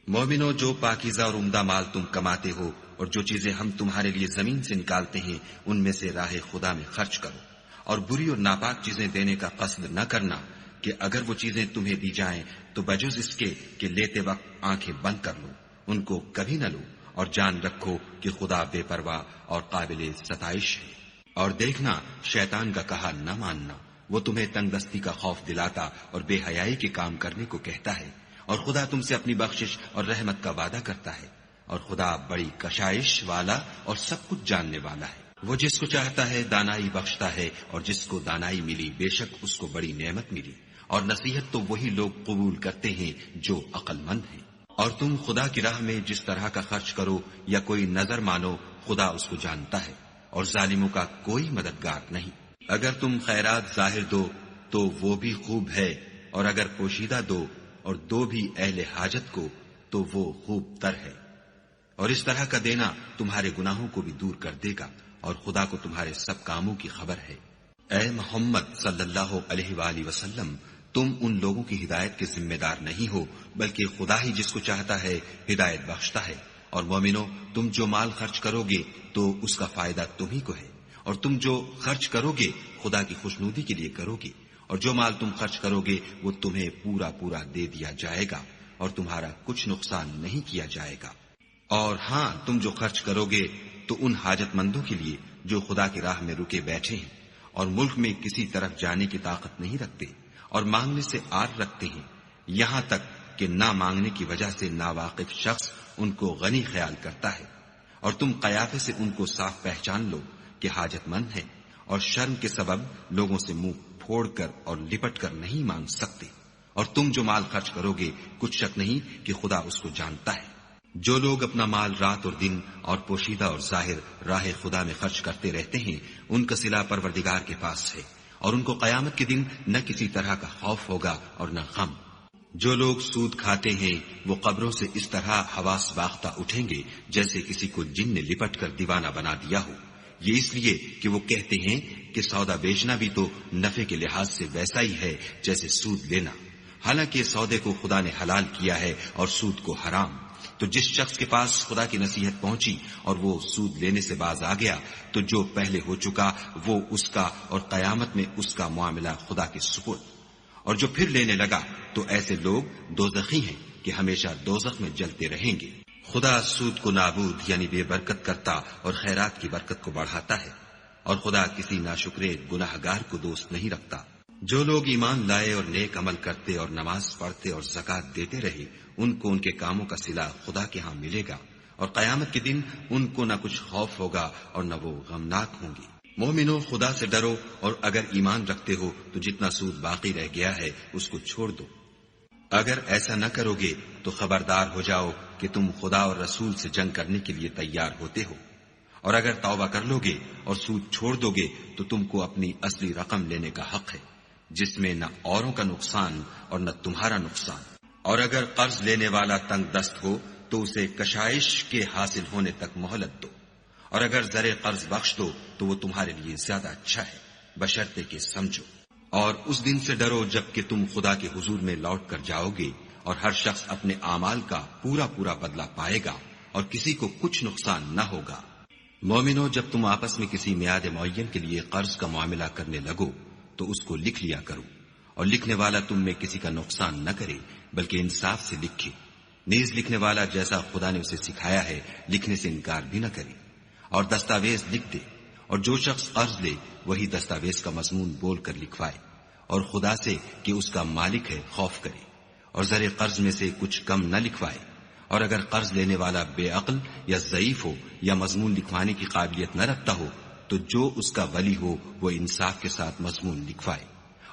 مومنو، جو پاکیزہ اور عمدہ مال تم کماتے ہو اور جو چیزیں ہم تمہارے لیے زمین سے نکالتے ہیں ان میں سے راہ خدا میں خرچ کرو، اور بری اور ناپاک چیزیں دینے کا قصد نہ کرنا کہ اگر وہ چیزیں تمہیں دی جائیں تو بجز اس کے کہ لیتے وقت آنکھیں بند کر لو، ان کو کبھی نہ لو، اور جان رکھو کہ خدا بے پرواہ اور قابل ستائش ہے۔ اور دیکھنا شیطان کا کہا نہ ماننا، وہ تمہیں تنگ دستی کا خوف دلاتا اور بے حیائی کے کام کرنے کو کہتا ہے، اور خدا تم سے اپنی بخشش اور رحمت کا وعدہ کرتا ہے، اور خدا بڑی کشائش والا اور سب کچھ جاننے والا ہے۔ وہ جس کو چاہتا ہے دانائی بخشتا ہے، اور جس کو دانائی ملی بے شک اس کو بڑی نعمت ملی، اور نصیحت تو وہی لوگ قبول کرتے ہیں جو عقل مند ہیں۔ اور تم خدا کی راہ میں جس طرح کا خرچ کرو یا کوئی نظر مانو، خدا اس کو جانتا ہے، اور ظالموں کا کوئی مددگار نہیں۔ اگر تم خیرات ظاہر دو تو وہ بھی خوب ہے، اور اگر پوشیدہ دو اور دو بھی اہل حاجت کو تو وہ خوب تر ہے، اور اس طرح کا دینا تمہارے گناہوں کو بھی دور کر دے گا، اور خدا کو تمہارے سب کاموں کی خبر ہے۔ اے محمد صلی اللہ علیہ وآلہ وسلم، تم ان لوگوں کی ہدایت کے ذمہ دار نہیں ہو، بلکہ خدا ہی جس کو چاہتا ہے ہدایت بخشتا ہے۔ اور مومنو، تم جو مال خرچ کرو گے تو اس کا فائدہ تمہیں کو ہے، اور تم جو خرچ کرو گے خدا کی خوشنودی کے لیے کرو گے، اور جو مال تم خرچ کرو گے وہ تمہیں پورا پورا دے دیا جائے گا، اور تمہارا کچھ نقصان نہیں کیا جائے گا۔ اور ہاں، تم جو خرچ کرو گے تو ان حاجت مندوں کے لیے جو خدا کی راہ میں رکے بیٹھے ہیں اور ملک میں کسی طرف جانے کی طاقت نہیں رکھتے اور مانگنے سے آر رکھتے ہیں، یہاں تک کہ نہ مانگنے کی وجہ سے ناواقف شخص ان کو غنی خیال کرتا ہے، اور تم قیافے سے ان کو صاف پہچان لو کہ حاجت مند ہیں، اور شرم کے سبب لوگوں سے منہ پھوڑ کر اور لپٹ کر نہیں مانگ سکتے۔ اور تم جو مال خرچ کرو گے کچھ شک نہیں کہ خدا اس کو جانتا ہے۔ جو لوگ اپنا مال رات اور دن اور پوشیدہ اور ظاہر راہ خدا میں خرچ کرتے رہتے ہیں، ان کا صلہ پروردگار کے پاس ہے، اور ان کو قیامت کے دن نہ کسی طرح کا خوف ہوگا اور نہ غم۔ جو لوگ سود کھاتے ہیں وہ قبروں سے اس طرح حواس باختہ اٹھیں گے جیسے کسی کو جن نے لپٹ کر دیوانہ بنا دیا ہو، یہ اس لیے کہ وہ کہتے ہیں کہ سودا بیچنا بھی تو نفع کے لحاظ سے ویسا ہی ہے جیسے سود لینا، حالانکہ سودے کو خدا نے حلال کیا ہے اور سود کو حرام۔ تو جس شخص کے پاس خدا کی نصیحت پہنچی اور وہ سود لینے سے باز آ گیا تو جو پہلے ہو چکا وہ اس کا، اور قیامت میں اس کا معاملہ خدا کے سپرد۔ اور جو پھر لینے لگا تو ایسے لوگ دوزخی ہیں کہ ہمیشہ دوزخ میں جلتے رہیں گے۔ خدا سود کو نابود یعنی بے برکت کرتا اور خیرات کی برکت کو بڑھاتا ہے، اور خدا کسی ناشکرے گناہ گار کو دوست نہیں رکھتا۔ جو لوگ ایمان لائے اور نیک عمل کرتے اور نماز پڑھتے اور زکوٰۃ دیتے رہے، ان کو ان کے کاموں کا صلہ خدا کے ہاں ملے گا، اور قیامت کے دن ان کو نہ کچھ خوف ہوگا اور نہ وہ غمناک ہوں گے۔ مومنو، خدا سے ڈرو، اور اگر ایمان رکھتے ہو تو جتنا سود باقی رہ گیا ہے اس کو چھوڑ دو۔ اگر ایسا نہ کرو گے تو خبردار ہو جاؤ کہ تم خدا اور رسول سے جنگ کرنے کے لیے تیار ہوتے ہو، اور اگر توبہ کر لو گے اور سود چھوڑ دو گے تو تم کو اپنی اصلی رقم لینے کا حق ہے، جس میں نہ اوروں کا نقصان اور نہ تمہارا نقصان۔ اور اگر قرض لینے والا تنگ دست ہو تو اسے کشائش کے حاصل ہونے تک مہلت دو، اور اگر زر قرض بخش دو تو وہ تمہارے لیے زیادہ اچھا ہے، بشرطے کہ سمجھو۔ اور اس دن سے ڈرو جب کہ تم خدا کے حضور میں لوٹ کر جاؤ گے، اور ہر شخص اپنے اعمال کا پورا پورا بدلہ پائے گا، اور کسی کو کچھ نقصان نہ ہوگا۔ مومنو، جب تم آپس میں کسی میعاد معین کے لیے قرض کا معاملہ کرنے لگو تو اس کو لکھ لیا کرو، اور لکھنے والا تم میں کسی کا نقصان نہ کرے بلکہ انصاف سے لکھے، نیز لکھنے والا جیسا خدا نے اسے سکھایا ہے لکھنے سے انکار بھی نہ کرے، اور دستاویز لکھ دے، اور جو شخص قرض لے وہی دستاویز کا مضمون بول کر لکھوائے، اور خدا سے کہ اس کا مالک ہے خوف کرے، اور زر قرض میں سے کچھ کم نہ لکھوائے۔ اور اگر قرض لینے والا بے عقل یا ضعیف ہو یا مضمون لکھوانے کی قابلیت نہ رکھتا ہو تو جو اس کا ولی ہو وہ انصاف کے ساتھ مضمون لکھوائے،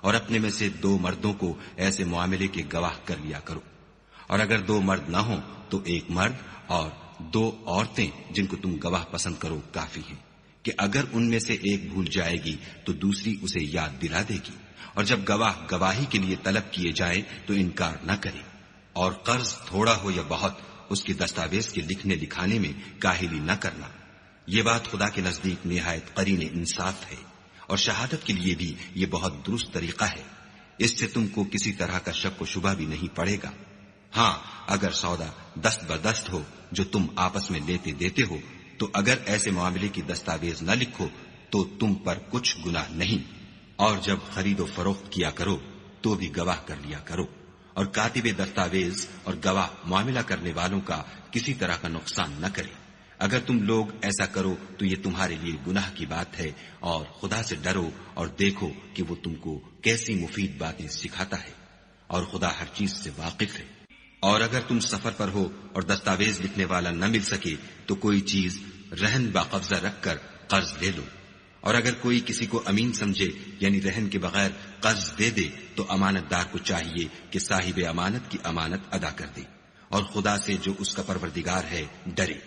اور اپنے میں سے 2 مردوں کو ایسے معاملے کے گواہ کر لیا کرو، اور اگر 2 مرد نہ ہوں تو 1 مرد اور 2 عورتیں جن کو تم گواہ پسند کرو کافی ہیں، کہ اگر ان میں سے ایک بھول جائے گی تو دوسری اسے یاد دلا دے گی، اور جب گواہ گواہی کے لیے طلب کیے جائیں تو انکار نہ کرے۔ اور قرض تھوڑا ہو یا بہت اس کی دستاویز کے لکھنے لکھانے میں کاہلی نہ کرنا، یہ بات خدا کے نزدیک نہایت قرین انصاف ہے، اور شہادت کے لیے بھی یہ بہت درست طریقہ ہے، اس سے تم کو کسی طرح کا شک و شبہ بھی نہیں پڑے گا۔ ہاں، اگر سودا دست بدست ہو جو تم آپس میں لیتے دیتے ہو تو اگر ایسے معاملے کی دستاویز نہ لکھو تو تم پر کچھ گناہ نہیں، اور جب خرید و فروخت کیا کرو تو بھی گواہ کر لیا کرو، اور کاتب دستاویز اور گواہ معاملہ کرنے والوں کا کسی طرح کا نقصان نہ کرے۔ اگر تم لوگ ایسا کرو تو یہ تمہارے لیے گناہ کی بات ہے، اور خدا سے ڈرو اور دیکھو کہ وہ تم کو کیسی مفید باتیں سکھاتا ہے، اور خدا ہر چیز سے واقف ہے۔ اور اگر تم سفر پر ہو اور دستاویز لکھنے والا نہ مل سکے تو کوئی چیز رہن با قبضہ رکھ کر قرض لے لو، اور اگر کوئی کسی کو امین سمجھے یعنی رہن کے بغیر قرض دے دے تو امانت دار کو چاہیے کہ صاحب امانت کی امانت ادا کر دے، اور خدا سے جو اس کا پروردگار ہے ڈرے،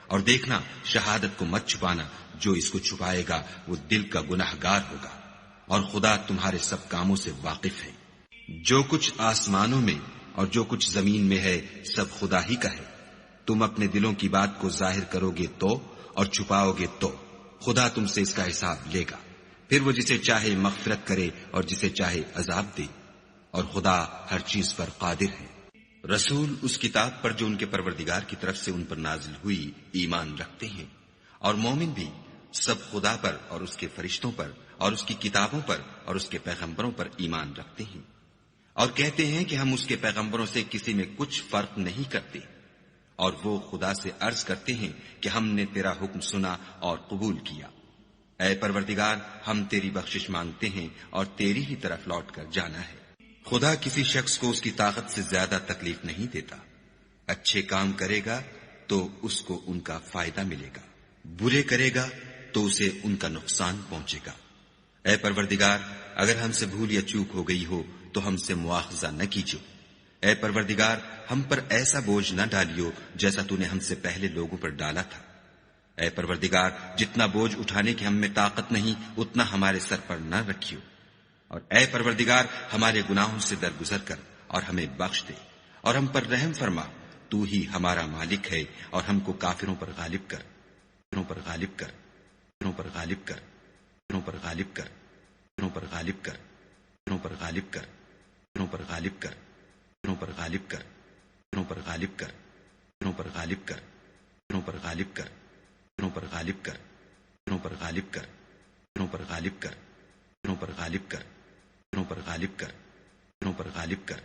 اور دیکھنا شہادت کو مت چھپانا، جو اس کو چھپائے گا وہ دل کا گناہگار ہوگا، اور خدا تمہارے سب کاموں سے واقف ہے۔ جو کچھ آسمانوں میں اور جو کچھ زمین میں ہے سب خدا ہی کا ہے، تم اپنے دلوں کی بات کو ظاہر کرو گے تو اور چھپاؤ گے تو خدا تم سے اس کا حساب لے گا، پھر وہ جسے چاہے مغفرت کرے اور جسے چاہے عذاب دے، اور خدا ہر چیز پر قادر ہے۔ رسول اس کتاب پر جو ان کے پروردگار کی طرف سے ان پر نازل ہوئی ایمان رکھتے ہیں، اور مومن بھی سب خدا پر اور اس کے فرشتوں پر اور اس کی کتابوں پر اور اس کے پیغمبروں پر ایمان رکھتے ہیں، اور کہتے ہیں کہ ہم اس کے پیغمبروں سے کسی میں کچھ فرق نہیں کرتے، اور وہ خدا سے عرض کرتے ہیں کہ ہم نے تیرا حکم سنا اور قبول کیا۔ اے پروردگار، ہم تیری بخشش مانگتے ہیں اور تیری ہی طرف لوٹ کر جانا ہے۔ خدا کسی شخص کو اس کی طاقت سے زیادہ تکلیف نہیں دیتا، اچھے کام کرے گا تو اس کو ان کا فائدہ ملے گا، برے کرے گا تو اسے ان کا نقصان پہنچے گا۔ اے پروردگار، اگر ہم سے بھول یا چوک ہو گئی ہو تو ہم سے مواخذہ نہ کیجو۔ اے پروردگار، ہم پر ایسا بوجھ نہ ڈالیو جیسا تو نے ہم سے پہلے لوگوں پر ڈالا تھا۔ اے پروردگار، جتنا بوجھ اٹھانے کی ہم میں طاقت نہیں اتنا ہمارے سر پر نہ رکھیو، اور اے پروردگار ہمارے گناہوں سے درگزر کر اور ہمیں بخش دے اور ہم پر رحم فرما، تو ہی ہمارا مالک ہے، اور ہم کو کافروں پر غالب کر، کافروں پر غالب کر، کافروں پر غالب کر، کافروں پر غالب کر، کافروں پر غالب کر، کافروں پر غالب کر، کافروں پر غالب کر، کافروں پر غالب کر، کافروں پر غالب کر، کافروں پر غالب کر، کافروں پر غالب کر، کافروں پر غالب کر، کافروں پر غالب کر، کافروں پر غالب کر، کافروں پر غالب کر، کافروں پر غالب کر، کافروں پر غالب کر، کافروں پر غالب کر۔